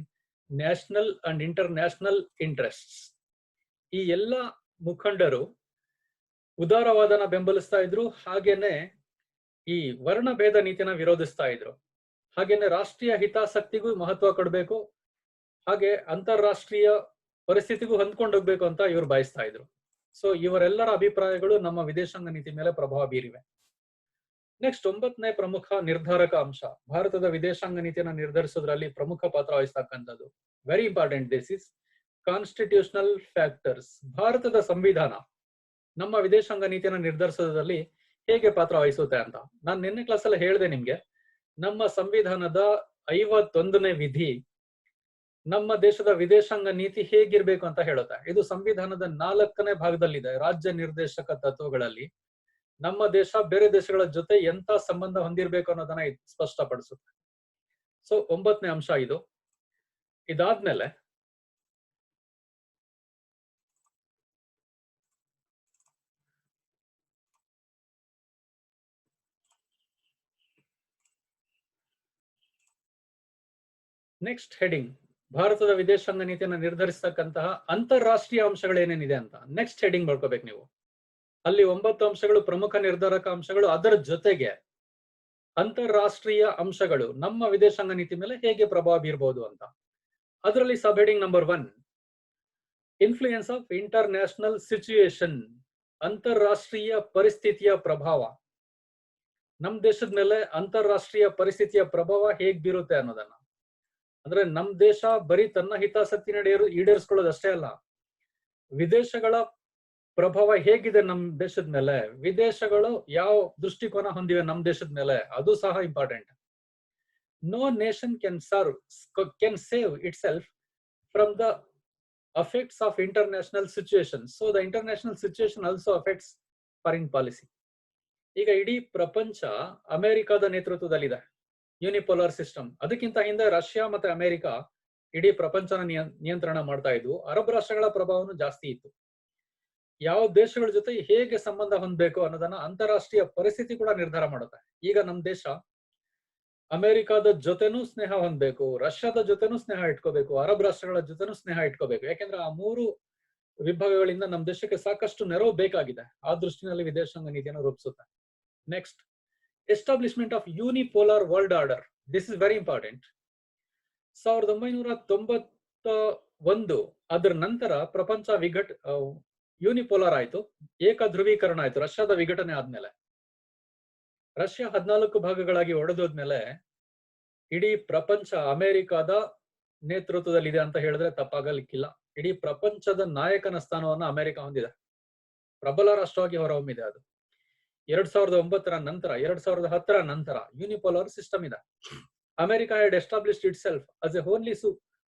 [SPEAKER 1] national and international interests. ಈ ಎಲ್ಲ ಮುಖಂಡರು ಉದಾರವಾದನ ಬೆಂಬಲಿಸ್ತಾ ಇದ್ರು, ಹಾಗೇನೆ ಈ ವರ್ಣಭೇದ ನೀತಿನ ವಿರೋಧಿಸ್ತಾ ಇದ್ರು. ಹಾಗೇನೆ ರಾಷ್ಟ್ರೀಯ ಹಿತಾಸಕ್ತಿಗೂ ಮಹತ್ವ ಕೊಡಬೇಕು, ಹಾಗೆ ಅಂತಾರಾಷ್ಟ್ರೀಯ ಪರಿಸ್ಥಿತಿಗೂ ಹೊಂದ್ಕೊಂಡು ಹೋಗ್ಬೇಕು ಅಂತ ಇವರು ಬಯಸ್ತಾ ಇದ್ರು. ಸೊ ಇವರೆಲ್ಲರ ಅಭಿಪ್ರಾಯಗಳು ನಮ್ಮ ವಿದೇಶಾಂಗ ನೀತಿ ಮೇಲೆ ಪ್ರಭಾವ ಬೀರಿವೆ. ನೆಕ್ಸ್ಟ್ 9ನೇ ಪ್ರಮುಖ ನಿರ್ಧಾರಕ ಅಂಶ, ಭಾರತದ ವಿದೇಶಾಂಗ ನೀತಿಯನ್ನು ನಿರ್ಧರಿಸೋದ್ರಲ್ಲಿ ಪ್ರಮುಖ ಪಾತ್ರ ವಹಿಸ್ತಕ್ಕಂಥದ್ದು, very important, this is constitutional factors. ಭಾರತದ ಸಂವಿಧಾನ ನಮ್ಮ ವಿದೇಶಾಂಗ ನೀತಿಯನ್ನು ನಿರ್ಧರಿಸೋದ್ರಲ್ಲಿ ಹೇಗೆ ಪಾತ್ರ ವಹಿಸುತ್ತೆ ಅಂತ. ನಾನು ನಿನ್ನೆ ಕ್ಲಾಸ್ ಅಲ್ಲಿ ಹೇಳಿದೆ ನಿಮ್ಗೆ, ನಮ್ಮ ಸಂವಿಧಾನದ 51ನೇ ವಿಧಿ ನಮ್ಮ ದೇಶದ ವಿದೇಶಾಂಗ ನೀತಿ ಹೇಗಿರ್ಬೇಕು ಅಂತ ಹೇಳುತ್ತೆ. ಇದು ಸಂವಿಧಾನದ 4ನೇ ಭಾಗದಲ್ಲಿದೆ. ರಾಜ್ಯ ನಿರ್ದೇಶಕ ತತ್ವಗಳಲ್ಲಿ ನಮ್ಮ ದೇಶ ಬೇರೆ ದೇಶಗಳ ಜೊತೆ ಎಂತ ಸಂಬಂಧ ಹೊಂದಿರ್ಬೇಕು ಅನ್ನೋದನ್ನ ಸ್ಪಷ್ಟಪಡಿಸುತ್ತೆ. ಸೊ 9ನೇ ಅಂಶ ಇದು. ಇದಾದ್ಮೇಲೆ ನೆಕ್ಸ್ಟ್ ಹೆಡಿಂಗ್, ಭಾರತದ ವಿದೇಶಾಂಗ ನೀತಿಯನ್ನು ನಿರ್ಧರಿಸತಕ್ಕಂತಹ ಅಂತಾರಾಷ್ಟ್ರೀಯ ಅಂಶಗಳೇನೇನಿದೆ ಅಂತ ನೆಕ್ಸ್ಟ್ ಹೆಡಿಂಗ್ ಮಾಡ್ಕೋಬೇಕು ನೀವು. ಅಲ್ಲಿ 9 ಅಂಶಗಳು ಪ್ರಮುಖ ನಿರ್ಧಾರಕ ಅಂಶಗಳು, ಅದರ ಜೊತೆಗೆ ಅಂತಾರಾಷ್ಟ್ರೀಯ ಅಂಶಗಳು ನಮ್ಮ ವಿದೇಶಾಂಗ ನೀತಿ ಮೇಲೆ ಹೇಗೆ ಪ್ರಭಾವ ಬೀರಬಹುದು ಅಂತ. ಅದರಲ್ಲಿ sub heading number 1, influence of international situation. ಅಂತಾರಾಷ್ಟ್ರೀಯ ಪರಿಸ್ಥಿತಿಯ ಪ್ರಭಾವ, ನಮ್ ದೇಶದ ಮೇಲೆ ಅಂತಾರಾಷ್ಟ್ರೀಯ ಪರಿಸ್ಥಿತಿಯ ಪ್ರಭಾವ ಹೇಗ್ ಬೀರುತ್ತೆ ಅನ್ನೋದನ್ನ. ಅಂದ್ರೆ ನಮ್ ದೇಶ ಬರೀ ತನ್ನ ಹಿತಾಸಕ್ತಿ ಈಡೇರಿಸ್ಕೊಳ್ಳೋದಷ್ಟೇ ಅಲ್ಲ, ವಿದೇಶಗಳ ಪ್ರಭಾವ ಹೇಗಿದೆ ನಮ್ ದೇಶದ ಮೇಲೆ, ವಿದೇಶಗಳು ಯಾವ ದೃಷ್ಟಿಕೋನ ಹೊಂದಿವೆ ನಮ್ ದೇಶದ ಮೇಲೆ, ಅದು ಸಹ important. No nation can save itself from the affects of international situations. So the international situation also affects foreign policy. ಈಗ ಇಡೀ ಪ್ರಪಂಚ ಅಮೆರಿಕದ ನೇತೃತ್ವದಲ್ಲಿದೆ, ಯೂನಿಪೋಲಾರ್ ಸಿಸ್ಟಮ್. ಅದಕ್ಕಿಂತ ಹಿಂದೆ ರಷ್ಯಾ ಮತ್ತೆ ಅಮೆರಿಕ ಇಡೀ ಪ್ರಪಂಚನ ನಿಯಂತ್ರಣ ಮಾಡ್ತಾ ಇದ್ವು. ಅರಬ್ ರಾಷ್ಟ್ರಗಳ ಪ್ರಭಾವನೂ ಜಾಸ್ತಿ ಇತ್ತು. ಯಾವ ದೇಶಗಳ ಜೊತೆ ಹೇಗೆ ಸಂಬಂಧ ಹೊಂದಬೇಕು ಅನ್ನೋದನ್ನ ಅಂತಾರಾಷ್ಟ್ರೀಯ ಪರಿಸ್ಥಿತಿ ಕೂಡ ನಿರ್ಧಾರ ಮಾಡುತ್ತೆ. ಈಗ ನಮ್ ದೇಶ ಅಮೆರಿಕದ ಜೊತೆನೂ ಸ್ನೇಹ ಹೊಂದಬೇಕು, ರಷ್ಯಾದ ಜೊತೆನೂ ಸ್ನೇಹ ಇಟ್ಕೋಬೇಕು, ಅರಬ್ ರಾಷ್ಟ್ರಗಳ ಜೊತೆನೂ ಸ್ನೇಹ ಇಟ್ಕೋಬೇಕು. ಯಾಕೆಂದ್ರೆ ಆ 3 ವಿಭಾಗಗಳಿಂದ ನಮ್ಮ ದೇಶಕ್ಕೆ ಸಾಕಷ್ಟು ನೆರವು ಬೇಕಾಗಿದೆ. ಆ ದೃಷ್ಟಿನಲ್ಲಿ ವಿದೇಶಾಂಗ ನೀತಿಯನ್ನು ರೂಪಿಸುತ್ತೆ. Next, establishment of unipolar world order. This is very important. 1991 ಅದರ ನಂತರ ಪ್ರಪಂಚ ಯೂನಿಪೋಲಾರ್ ಆಯ್ತು, ಏಕ ಧ್ರುವೀಕರಣ ಆಯ್ತು. ರಷ್ಯಾದ ವಿಘಟನೆ ಆದ್ಮೇಲೆ ರಷ್ಯಾ 14 ಭಾಗಗಳಾಗಿ ಒಡೆದೋದ್ಮೇಲೆ ಇಡೀ ಪ್ರಪಂಚ ಅಮೆರಿಕದ ನೇತೃತ್ವದಲ್ಲಿದೆ ಅಂತ ಹೇಳಿದ್ರೆ ತಪ್ಪಾಗಲಿಕ್ಕಿಲ್ಲ. ಇಡೀ ಪ್ರಪಂಚದ ನಾಯಕನ ಸ್ಥಾನವನ್ನ ಅಮೆರಿಕ ಹೊಂದಿದೆ, ಪ್ರಬಲ ರಾಷ್ಟ್ರವಾಗಿ ಹೊರಹೊಮ್ಮಿದೆ. ಅದು 2009 ನಂತರ 2010 ನಂತರ ಯೂನಿಪೋಲಾರ್ ಸಿಸ್ಟಮ್ ಇದೆ. America had established it self as A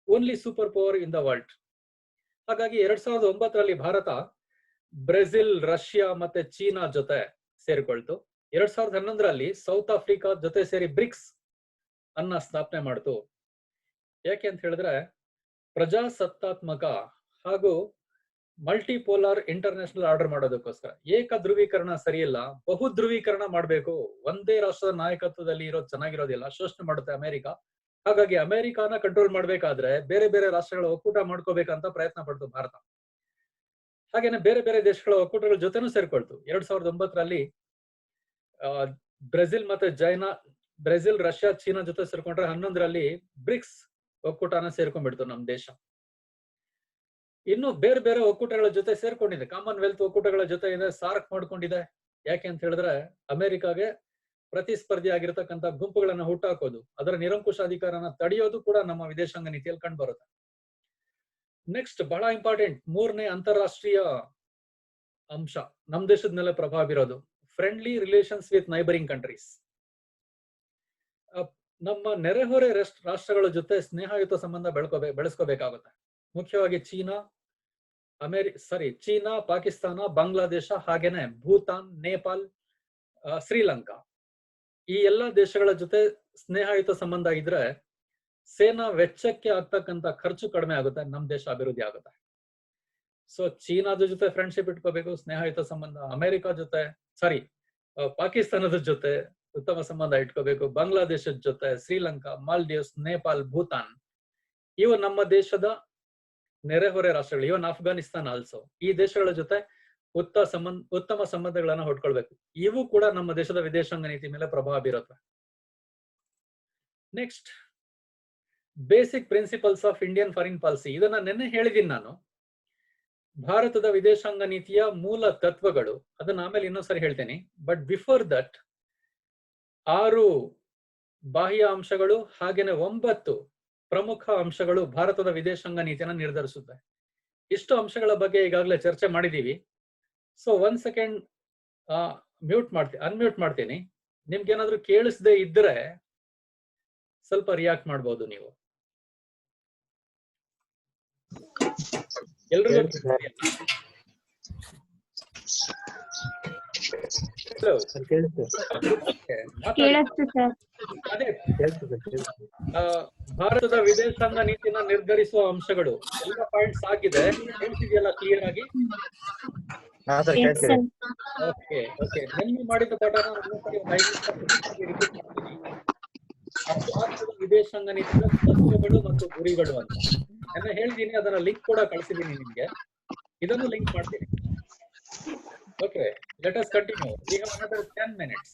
[SPEAKER 1] only super power in the world. ಹಾಗಾಗಿ 2009 ಭಾರತ ಬ್ರೆಜಿಲ್, ರಷ್ಯಾ ಮತ್ತೆ ಚೀನಾ ಜೊತೆ ಸೇರಿಕೊಳ್ತು. 2011 ಸೌತ್ ಆಫ್ರಿಕಾ ಜೊತೆ ಸೇರಿ ಬ್ರಿಕ್ಸ್ ಅನ್ನ ಸ್ಥಾಪನೆ ಮಾಡ್ತು. ಯಾಕೆ ಅಂತ ಹೇಳಿದ್ರೆ ಪ್ರಜಾಸತ್ತಾತ್ಮಕ ಹಾಗೂ ಮಲ್ಟಿಪೋಲಾರ್ ಇಂಟರ್ನ್ಯಾಷನಲ್ ಆರ್ಡರ್ ಮಾಡೋದಕ್ಕೋಸ್ಕರ. ಏಕ ಧ್ರುವೀಕರಣ ಸರಿಯಿಲ್ಲ, ಬಹು ಧ್ರುವೀಕರಣ ಮಾಡಬೇಕು. ಒಂದೇ ರಾಷ್ಟ್ರದ ನಾಯಕತ್ವದಲ್ಲಿ ಇರೋದು ಚೆನ್ನಾಗಿರೋದಿಲ್ಲ, ಶೋಷಣೆ ಮಾಡುತ್ತೆ ಅಮೆರಿಕ. ಹಾಗಾಗಿ ಅಮೆರಿಕಾನ ಕಂಟ್ರೋಲ್ ಮಾಡ್ಬೇಕಾದ್ರೆ ಬೇರೆ ಬೇರೆ ರಾಷ್ಟ್ರಗಳ ಒಕ್ಕೂಟ ಮಾಡ್ಕೋಬೇಕಂತ ಪ್ರಯತ್ನ ಪಡ್ತು ಭಾರತ. ಹಾಗೇನೆ ಬೇರೆ ಬೇರೆ ದೇಶಗಳ ಒಕ್ಕೂಟಗಳ ಜೊತೆನೂ ಸೇರ್ಕೊಳ್ತು. 2009ರಲ್ಲಿ ಬ್ರೆಜಿಲ್ ಮತ್ತೆ ಬ್ರೆಜಿಲ್, ರಷ್ಯಾ, ಚೀನಾ ಜೊತೆ ಸೇರ್ಕೊಂಡ್ರೆ 11ರಲ್ಲಿ ಬ್ರಿಕ್ಸ್ ಒಕ್ಕೂಟನ ಸೇರ್ಕೊಂಡ್ಬಿಡ್ತು ನಮ್ ದೇಶ. ಇನ್ನು ಬೇರೆ ಬೇರೆ ಒಕ್ಕೂಟಗಳ ಜೊತೆ ಸೇರ್ಕೊಂಡಿದೆ, ಕಾಮನ್ವೆಲ್ತ್ ಒಕ್ಕೂಟಗಳ ಜೊತೆ ಇದೆ, ಸಾರ್ಕ್ ಮಾಡ್ಕೊಂಡಿದೆ. ಯಾಕೆ ಅಂತ ಹೇಳಿದ್ರೆ ಅಮೆರಿಕಾಗೆ ಪ್ರತಿಸ್ಪರ್ಧಿ ಆಗಿರ್ತಕ್ಕಂಥ ಗುಂಪುಗಳನ್ನ ಹುಟ್ಟಾಕೋದು, ಅದರ ನಿರಂಕುಶಾಧಿಕಾರನ ತಡೆಯೋದು ಕೂಡ ನಮ್ಮ ವಿದೇಶಾಂಗ ನೀತಿಯಲ್ಲಿ ಕಂಡು ಬರುತ್ತೆ. ನೆಕ್ಸ್ಟ್ ಬಹಳ ಇಂಪಾರ್ಟೆಂಟ್, 3ನೇ ಅಂತಾರಾಷ್ಟ್ರೀಯ ಅಂಶ ನಮ್ ದೇಶದ ಮೇಲೆ ಪ್ರಭಾವ ಬೀರೋದು, friendly relations with neighbouring countries. ನಮ್ಮ ನೆರೆಹೊರೆ ರಾಷ್ಟ್ರಗಳ ಜೊತೆ ಸ್ನೇಹಯುತ ಸಂಬಂಧ ಬೆಳೆಸ್ಕೋಬೇಕಾಗುತ್ತೆ. ಮುಖ್ಯವಾಗಿ ಚೀನಾ, ಪಾಕಿಸ್ತಾನ, ಬಾಂಗ್ಲಾದೇಶ, ಹಾಗೇನೆ ಭೂತಾನ್, ನೇಪಾಲ್, ಶ್ರೀಲಂಕಾ, ಈ ಎಲ್ಲಾ ದೇಶಗಳ ಜೊತೆ ಸ್ನೇಹಯುತ ಸಂಬಂಧ ಇದ್ರೆ ಸೇನಾ ವೆಚ್ಚಕ್ಕೆ ಆಗ್ತಕ್ಕಂತ ಖರ್ಚು ಕಡಿಮೆ ಆಗುತ್ತೆ, ನಮ್ ದೇಶ ಅಭಿವೃದ್ಧಿ ಆಗುತ್ತೆ. ಸೊ ಚೀನಾದ ಜೊತೆ ಫ್ರೆಂಡ್ಶಿಪ್ ಇಟ್ಕೋಬೇಕು, ಸ್ನೇಹಯುತ ಸಂಬಂಧ. ಪಾಕಿಸ್ತಾನದ ಜೊತೆ ಉತ್ತಮ ಸಂಬಂಧ ಇಟ್ಕೋಬೇಕು. ಬಾಂಗ್ಲಾದೇಶದ ಜೊತೆ, ಶ್ರೀಲಂಕಾ, ಮಾಲ್ಡೀವ್ಸ್, ನೇಪಾಲ್, ಭೂತಾನ್, ಇವು ನಮ್ಮ ದೇಶದ ನೆರೆಹೊರೆ ರಾಷ್ಟ್ರಗಳು. ಇವನ್ ಅಫ್ಘಾನಿಸ್ತಾನ ಆಲ್ಸೋ. ಈ ದೇಶಗಳ ಜೊತೆ ಉತ್ತಮ ಸಂಬಂಧಗಳನ್ನ ಹೊಟ್ಕೊಳ್ಬೇಕು. ಇವು ಕೂಡ ನಮ್ಮ ದೇಶದ ವಿದೇಶಾಂಗ ನೀತಿ ಮೇಲೆ ಪ್ರಭಾವ ಬೀರುತ್ತೆ. Next, basic principles of Indian foreign policy. ಇದನ್ನ ನಿನ್ನೆ ಹೇಳಿದೀನಿ ನಾನು. ಭಾರತದ ವಿದೇಶಾಂಗ ನೀತಿಯ ಮೂಲ ತತ್ವಗಳು, ಅದನ್ನ ಆಮೇಲೆ ಇನ್ನೊಂದ್ಸರಿ ಹೇಳ್ತೇನೆ. ಬಟ್ ಬಿಫೋರ್ ದಟ್ 6 ಬಾಹ್ಯ ಅಂಶಗಳು ಹಾಗೇನೆ 9 ಪ್ರಮುಖ ಅಂಶಗಳು ಭಾರತದ ವಿದೇಶಾಂಗ ನೀತಿಯನ್ನ ನಿರ್ಧರಿಸುತ್ತೆ. ಇಷ್ಟು ಅಂಶಗಳ ಬಗ್ಗೆ ಈಗಾಗಲೇ ಚರ್ಚೆ ಮಾಡಿದೀವಿ. ಸೊ 1 ಸೆಕೆಂಡ್ ಅನ್ಮ್ಯೂಟ್ ಮಾಡ್ತೀನಿ. ನಿಮ್ಗೇನಾದ್ರೂ ಕೇಳಿಸದೆ ಇದ್ರೆ ಸ್ವಲ್ಪ ರಿಯಾಕ್ಟ್ ಮಾಡ್ಬೋದು ನೀವು. ಎಲ್ರಿಗೂ ಭಾರತದ ವಿದೇಶಾಂಗ ನೀತಿನ ನಿರ್ಧರಿಸುವ ಅಂಶಗಳು ಎಲ್ಲ ಪಾಯಿಂಟ್ಸ್ ಆಗಿದೆ, ಹೇಳ್ತಿದೆಯಲ್ಲ ಕ್ಲಿಯರ್ ಆಗಿ? ಓಕೆ. ನಿನ್ನೆ ಮಾಡಿದ ಪಾಠನ ಭಾರತದ ವಿದೇಶಾಂಗ ನೀತಿಯ ತತ್ವಗಳು ಮತ್ತು ಗುರಿಗಳು ಅಂತ ನಾನು ಹೇಳಿದೀನಿ. ಅದನ್ನ ಲಿಂಕ್ ಕೂಡ ಕಳಿಸಿದೀನಿ ನಿಮ್ಗೆ, ಇದನ್ನು ಲಿಂಕ್ ಮಾಡ್ತೀನಿ. Okay, let us continue. We have another 10 minutes.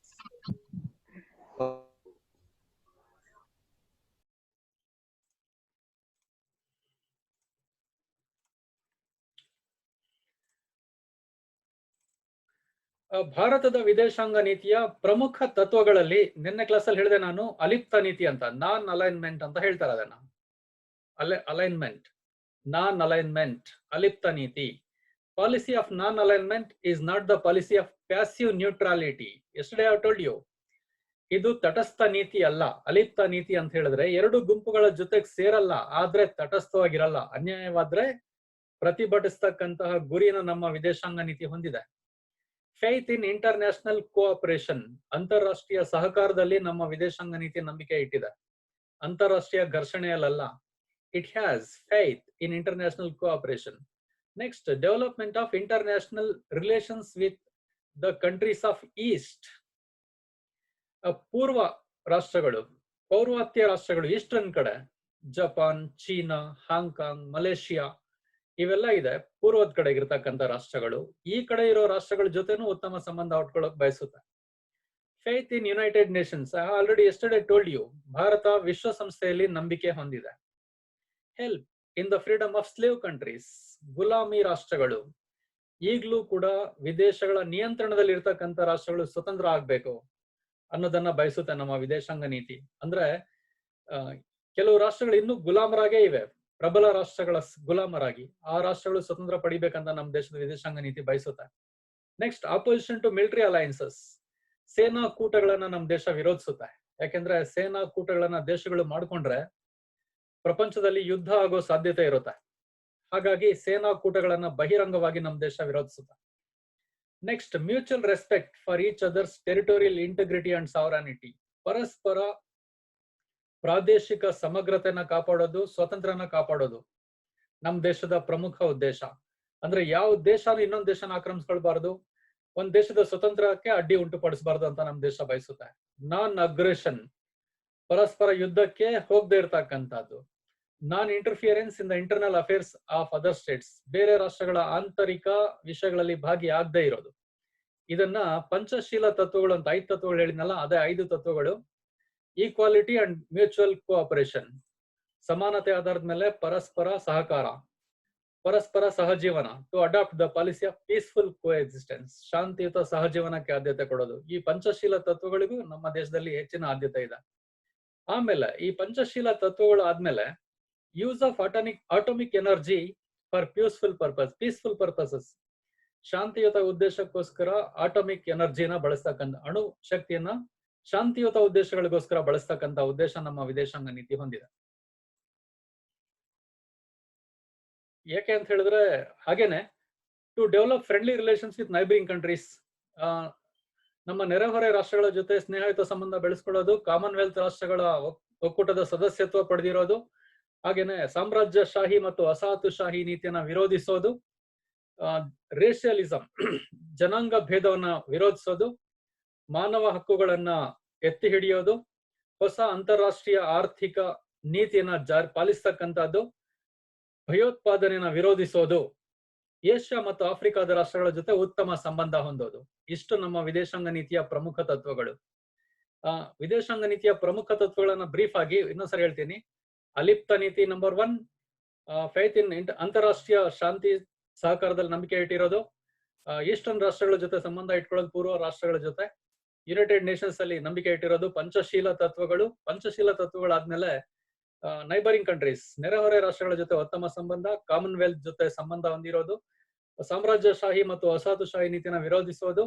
[SPEAKER 1] ಭಾರತದ ವಿದೇಶಾಂಗ ನೀತಿಯ ಪ್ರಮುಖ ತತ್ವಗಳಲ್ಲಿ ನಿನ್ನೆ ಕ್ಲಾಸಲ್ಲಿ ಹೇಳಿದೆ ನಾನು, ಅಲಿಪ್ತ ನೀತಿ ಅಂತ, ನಾನ್ ಅಲೈನ್ಮೆಂಟ್ ಅಂತ ಹೇಳ್ತಾರೆ ಅದನ್ನ. ನಾನ್ ಅಲೈನ್ಮೆಂಟ್, ಅಲಿಪ್ತ ನೀತಿ. Policy of non-alignment is not the policy of passive neutrality. Yesterday I told you, ಇದು ತಟಸ್ಥ ನೀತಿ ಅಲ್ಲ. ಅಲಿಪ್ತ ನೀತಿ ಅಂತ ಹೇಳಿದ್ರೆ 2 ಗುಂಪುಗಳ ಜೊತೆಗೆ ಸೇರಲ್ಲ, ಆದ್ರೆ ತಟಸ್ಥವಾಗಿರಲ್ಲ. ಅನ್ಯಾಯವಾದ್ರೆ ಪ್ರತಿಭಟಿಸ್ತಕ್ಕಂತಹ ಗುರಿನ ನಮ್ಮ ವಿದೇಶಾಂಗ ನೀತಿ ಹೊಂದಿದೆ. ಫೇತ್ ಇನ್ ಇಂಟರ್ನ್ಯಾಷನಲ್ ಕೋಆಪರೇಷನ್, ಅಂತಾರಾಷ್ಟ್ರೀಯ ಸಹಕಾರದಲ್ಲಿ ನಮ್ಮ ವಿದೇಶಾಂಗ ನೀತಿ ನಂಬಿಕೆ ಇಟ್ಟಿದೆ, ಅಂತಾರಾಷ್ಟ್ರೀಯ ಘರ್ಷಣೆಯಲ್ಲ. It has faith in international cooperation. Next, development of international relations with the countries of East. ಪೂರ್ವ ರಾಷ್ಟ್ರಗಳು, ಪೌರ್ವಾತ್ಯ ರಾಷ್ಟ್ರಗಳು, ಈಸ್ಟರ್ನ್ ಕಡೆ ಜಪಾನ್, ಚೀನಾ, ಹಾಂಗ್ಕಾಂಗ್, ಮಲೇಷಿಯಾ ಇವೆಲ್ಲ ಇದೆ. ಪೂರ್ವದ ಕಡೆ ಇರತಕ್ಕಂಥ ರಾಷ್ಟ್ರಗಳು ಈ ಕಡೆ ಇರೋ ರಾಷ್ಟ್ರಗಳ ಜೊತೆನೂ ಉತ್ತಮ ಸಂಬಂಧ ಹೊಟ್ಕೊಳ್ಳೋಕೆ ಬಯಸುತ್ತೆ. Faith in United Nations. I already yesterday told you, ಭಾರತ ವಿಶ್ವಸಂಸ್ಥೆಯಲ್ಲಿ ನಂಬಿಕೆ ಹೊಂದಿದೆ. Help in the freedom of slave countries. ಗುಲಾಮಿ ರಾಷ್ಟ್ರಗಳು, ಈಗಲೂ ಕೂಡ ವಿದೇಶಗಳ ನಿಯಂತ್ರಣದಲ್ಲಿ ಇರ್ತಕ್ಕಂಥ ರಾಷ್ಟ್ರಗಳು ಸ್ವತಂತ್ರ ಆಗ್ಬೇಕು ಅನ್ನೋದನ್ನ ಬಯಸುತ್ತೆ ನಮ್ಮ ವಿದೇಶಾಂಗ ನೀತಿ. ಅಂದ್ರೆ ಕೆಲವು ರಾಷ್ಟ್ರಗಳು ಇನ್ನೂ ಗುಲಾಮರಾಗೇ ಇವೆ, ಪ್ರಬಲ ರಾಷ್ಟ್ರಗಳ ಗುಲಾಮರಾಗಿ. ಆ ರಾಷ್ಟ್ರಗಳು ಸ್ವತಂತ್ರ ಪಡಿಬೇಕಂತ ನಮ್ಮ ದೇಶದ ವಿದೇಶಾಂಗ ನೀತಿ ಬಯಸುತ್ತೆ. Next, opposition to military alliances. ಸೇನಾ ಕೂಟಗಳನ್ನ ನಮ್ಮ ದೇಶ ವಿರೋಧಿಸುತ್ತೆ. ಯಾಕೆಂದ್ರೆ ಸೇನಾ ಕೂಟಗಳನ್ನ ದೇಶಗಳು ಮಾಡ್ಕೊಂಡ್ರೆ ಪ್ರಪಂಚದಲ್ಲಿ ಯುದ್ಧ ಆಗೋ ಸಾಧ್ಯತೆ ಇರುತ್ತೆ. ಹಾಗಾಗಿ ಸೇನಾ ಕೂಟಗಳನ್ನ ಬಹಿರಂಗವಾಗಿ ನಮ್ಮ ದೇಶ ವಿರೋಧಿಸುತ್ತೆ. Next, mutual respect for each other's territorial integrity and sovereignty. ಪರಸ್ಪರ ಪ್ರಾದೇಶಿಕ ಸಮಗ್ರತೆಯನ್ನ ಕಾಪಾಡೋದು, ಸ್ವಾತಂತ್ರ್ಯನ ಕಾಪಾಡೋದು ನಮ್ ದೇಶದ ಪ್ರಮುಖ ಉದ್ದೇಶ. ಅಂದ್ರೆ ಯಾವ ದೇಶನ ಇನ್ನೊಂದ್ ದೇಶನ ಆಕ್ರಮಿಸ್ಕೊಳ್ಬಾರ್ದು, ಒಂದ್ ದೇಶದ ಸ್ವತಂತ್ರಕ್ಕೆ ಅಡ್ಡಿ ಉಂಟುಪಡಿಸಬಾರ್ದು ಅಂತ ನಮ್ ದೇಶ ಬಯಸುತ್ತೆ. ನಾನ್ ಅಗ್ರೆಷನ್, ಪರಸ್ಪರ ಯುದ್ಧಕ್ಕೆ ಹೋಗದೆ ಇರ್ತಕ್ಕಂಥದ್ದು. Non interference in the internal affairs of other states, ಬೇರೆ ರಾಷ್ಟ್ರಗಳ ಆಂತರಿಕ ವಿಷಯಗಳಲ್ಲಿ ಭಾಗಿಯಾಗದೆ ಇರೋದು. ಇದನ್ನ ಪಂಚಶೀಲ ತತ್ವಗಳು ಅಂತ 5 ತತ್ವಗಳು ಹೇಳಿದ್ನಲ್ಲ, ಅದೇ 5 ತತ್ವಗಳು. ಈಕ್ವಾಲಿಟಿ ಅಂಡ್ ಮ್ಯೂಚುವಲ್ ಕೋಆಪರೇಷನ್, ಸಮಾನತೆ ಆಧಾರದ ಮೇಲೆ ಪರಸ್ಪರ ಸಹಕಾರ, ಪರಸ್ಪರ ಸಹಜೀವನ, to adopt the policy of peaceful coexistence, ಶಾಂತಿಯುತ ಸಹಜೀವನಕ್ಕೆ ಆದ್ಯತೆ ಕೊಡೋದು. ಈ ಪಂಚಶೀಲ ತತ್ವಗಳಿಗೂ ನಮ್ಮ ದೇಶದಲ್ಲಿ ಹೆಚ್ಚಿನ ಆದ್ಯತೆ ಇದೆ. ಆಮೇಲೆ ಈ ಪಂಚಶೀಲ ತತ್ವಗಳು ಆದ್ಮೇಲೆ use of atomic energy for peaceful purposes, ಶಾಂತಿಯುತ ಉದ್ದೇಶಕ್ಕೋಸ್ಕರ ಆಟೋಮಿಕ್ ಎನರ್ಜಿನ ಬಳಸ್ತಕ್ಕಂಥ, ಅಣು ಶಕ್ತಿಯನ್ನ ಶಾಂತಿಯುತ ಉದ್ದೇಶಗಳಿಗೋಸ್ಕರ ಬಳಸ್ತಕ್ಕಂಥ ಉದ್ದೇಶ ನಮ್ಮ ವಿದೇಶಾಂಗ ನೀತಿ ಹೊಂದಿದೆ. ಯಾಕೆ ಅಂತ ಹೇಳಿದ್ರೆ, ಹಾಗೇನೆ to develop friendly relations with neighbouring countries, ನಮ್ಮ ನೆರೆಹೊರೆ ರಾಷ್ಟ್ರಗಳ ಜೊತೆ ಸ್ನೇಹಯುತ ಸಂಬಂಧ ಬೆಳೆಸ್ಕೊಳ್ಳೋದು, ಕಾಮನ್ವೆಲ್ತ್ ರಾಷ್ಟ್ರಗಳ ಒಕ್ಕೂಟದ ಸದಸ್ಯತ್ವ ಪಡೆದಿರೋದು, ಹಾಗೇನೆ ಸಾಮ್ರಾಜ್ಯಶಾಹಿ ಮತ್ತು ವಸಾಹತುಶಾಹಿ ನೀತಿಯನ್ನ ವಿರೋಧಿಸೋದು, ರೇಷಿಯಲಿಸಂ ಜನಾಂಗ ಭೇದವನ್ನ ವಿರೋಧಿಸೋದು, ಮಾನವ ಹಕ್ಕುಗಳನ್ನ ಎತ್ತಿ ಹಿಡಿಯೋದು, ಹೊಸ ಅಂತಾರಾಷ್ಟ್ರೀಯ ಆರ್ಥಿಕ ನೀತಿಯನ್ನ ಪಾಲಿಸ್ತಕ್ಕಂಥದ್ದು, ಭಯೋತ್ಪಾದನೆಯನ್ನ ವಿರೋಧಿಸೋದು, ಏಷ್ಯಾ ಮತ್ತು ಆಫ್ರಿಕಾದ ರಾಷ್ಟ್ರಗಳ ಜೊತೆ ಉತ್ತಮ ಸಂಬಂಧ ಹೊಂದೋದು. ಇಷ್ಟು ನಮ್ಮ ವಿದೇಶಾಂಗ ನೀತಿಯ ಪ್ರಮುಖ ತತ್ವಗಳು. ವಿದೇಶಾಂಗ ನೀತಿಯ ಪ್ರಮುಖ ತತ್ವಗಳನ್ನ ಬ್ರೀಫ್ ಆಗಿ ಇನ್ನೊಂದ್ಸರಿ ಹೇಳ್ತೀನಿ. ಅಲಿಪ್ತ ನೀತಿ ನಂಬರ್ 1, ಫೇತ್ ಇನ್ ಅಂತಾರಾಷ್ಟ್ರೀಯ ಶಾಂತಿ ಸಹಕಾರದಲ್ಲಿ ನಂಬಿಕೆ ಇಟ್ಟಿರೋದು, ಈಸ್ಟರ್ನ್ ರಾಷ್ಟ್ರಗಳ ಜೊತೆ ಸಂಬಂಧ ಇಟ್ಕೊಳ್ಳೋದು, ಪೂರ್ವ ರಾಷ್ಟ್ರಗಳ ಜೊತೆ, ಯುನೈಟೆಡ್ ನೇಷನ್ಸ್ ಅಲ್ಲಿ ನಂಬಿಕೆ ಇಟ್ಟಿರೋದು, ಪಂಚಶೀಲ ತತ್ವಗಳು. ಪಂಚಶೀಲ ತತ್ವಗಳಾದ್ಮೇಲೆ ನೈಬರಿಂಗ್ ಕಂಟ್ರೀಸ್, ನೆರೆಹೊರೆ ರಾಷ್ಟ್ರಗಳ ಜೊತೆ ಉತ್ತಮ ಸಂಬಂಧ, ಕಾಮನ್ವೆಲ್ತ್ ಜೊತೆ ಸಂಬಂಧ ಹೊಂದಿರೋದು, ಸಾಮ್ರಾಜ್ಯಶಾಹಿ ಮತ್ತು ವಸಾಹತುಶಾಹಿ ನೀತಿನ ವಿರೋಧಿಸೋದು,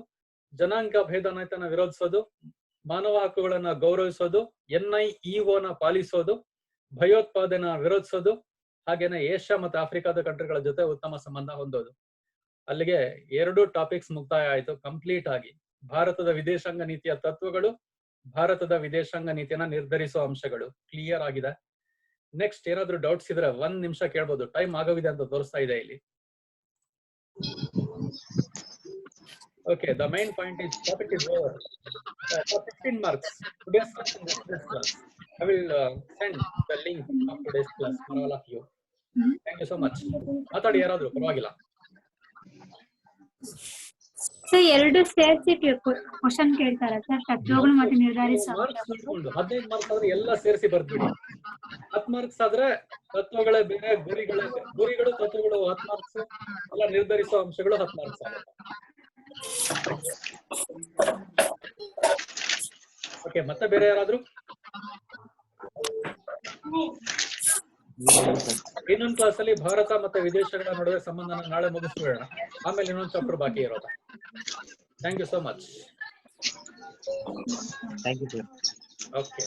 [SPEAKER 1] ಜನಾಂಗ ಭೇದನತೆಯನ್ನ ವಿರೋಧಿಸೋದು, ಮಾನವ ಹಕ್ಕುಗಳನ್ನ ಗೌರವಿಸೋದು, NIEO ನ ಪಾಲಿಸೋದು, ಭಯೋತ್ಪಾದನೆ ವಿರೋಧಿಸೋದು, ಹಾಗೇನೆ ಏಷ್ಯಾ ಮತ್ತು ಆಫ್ರಿಕಾದ ಕಂಟ್ರಿಗಳ ಜೊತೆ ಉತ್ತಮ ಸಂಬಂಧ ಹೊಂದೋದು. ಅಲ್ಲಿಗೆ 2 ಟಾಪಿಕ್ಸ್ ಮುಕ್ತಾಯ ಆಯ್ತು ಕಂಪ್ಲೀಟ್ ಆಗಿ. ಭಾರತದ ವಿದೇಶಾಂಗ ನೀತಿಯ ತತ್ವಗಳು, ಭಾರತದ ವಿದೇಶಾಂಗ ನೀತಿಯನ್ನ ನಿರ್ಧರಿಸುವ ಅಂಶಗಳು ಕ್ಲಿಯರ್ ಆಗಿದೆ. ನೆಕ್ಸ್ಟ್ ಏನಾದ್ರು ಡೌಟ್ಸ್ ಇದ್ರೆ 1 ನಿಮಿಷ ಕೇಳ್ಬೋದು. ಟೈಮ್ ಆಗೋಗಿದೆ ಅಂತ ತೋರಿಸ್ತಾ ಇದೆ ಇಲ್ಲಿ. Okay, the main point is topic is over. For 15 marks, today's class, I will send the link of today's class for all of you. Thank you so much. ಮಾತಾಡಿ ಯಾರಾದ್ರೂ, ಪರವಾಗಿಲ್ಲ.
[SPEAKER 2] ಸರ್ 2 ಸೇರಿಸಿ ಕ್ವಶನ್ ಕೇಳ್ತಾರ ಸರ್, ತತ್ವಗಳು ಮತ್ತು ನಿರ್ಧಾರಿಸುವ
[SPEAKER 1] 15 marks ಆದ್ರೆ ಎಲ್ಲ ಸೇರಿಸಿ ಬರ್ದ್ಬಿಡಿ. 10 ಮಾರ್ಕ್ಸ್ ಆದ್ರೆ ತತ್ವಗಳೇ ಬೇರೆ, ಗುರಿಗಳು ತತ್ವಗಳು 10 ಮಾರ್ಕ್ಸ್, ಎಲ್ಲ ನಿರ್ಧರಿಸುವ ಅಂಶಗಳು 10 ಮಾರ್ಕ್ಸ್ ಆಗುತ್ತೆ. ಓಕೆ, ಮತ್ತೆ ಬೇರೆ ಯಾರಾದ್ರೂ? ಇನ್ನೊಂದು ಕ್ಲಾಸ್ ಅಲ್ಲಿ ಭಾರತ ಮತ್ತೆ ವಿದೇಶಗಳ ನಡುವೆ ಸಂಬಂಧನ ನಾಳೆ ಮುಗಿಸ್ಬಿಡೋಣ. ಆಮೇಲೆ ಇನ್ನೊಂದು ಚಾಪ್ಟರ್ ಬಾಕಿ ಇರೋದು. Thank you so much.
[SPEAKER 3] Thank you sir.
[SPEAKER 1] Okay.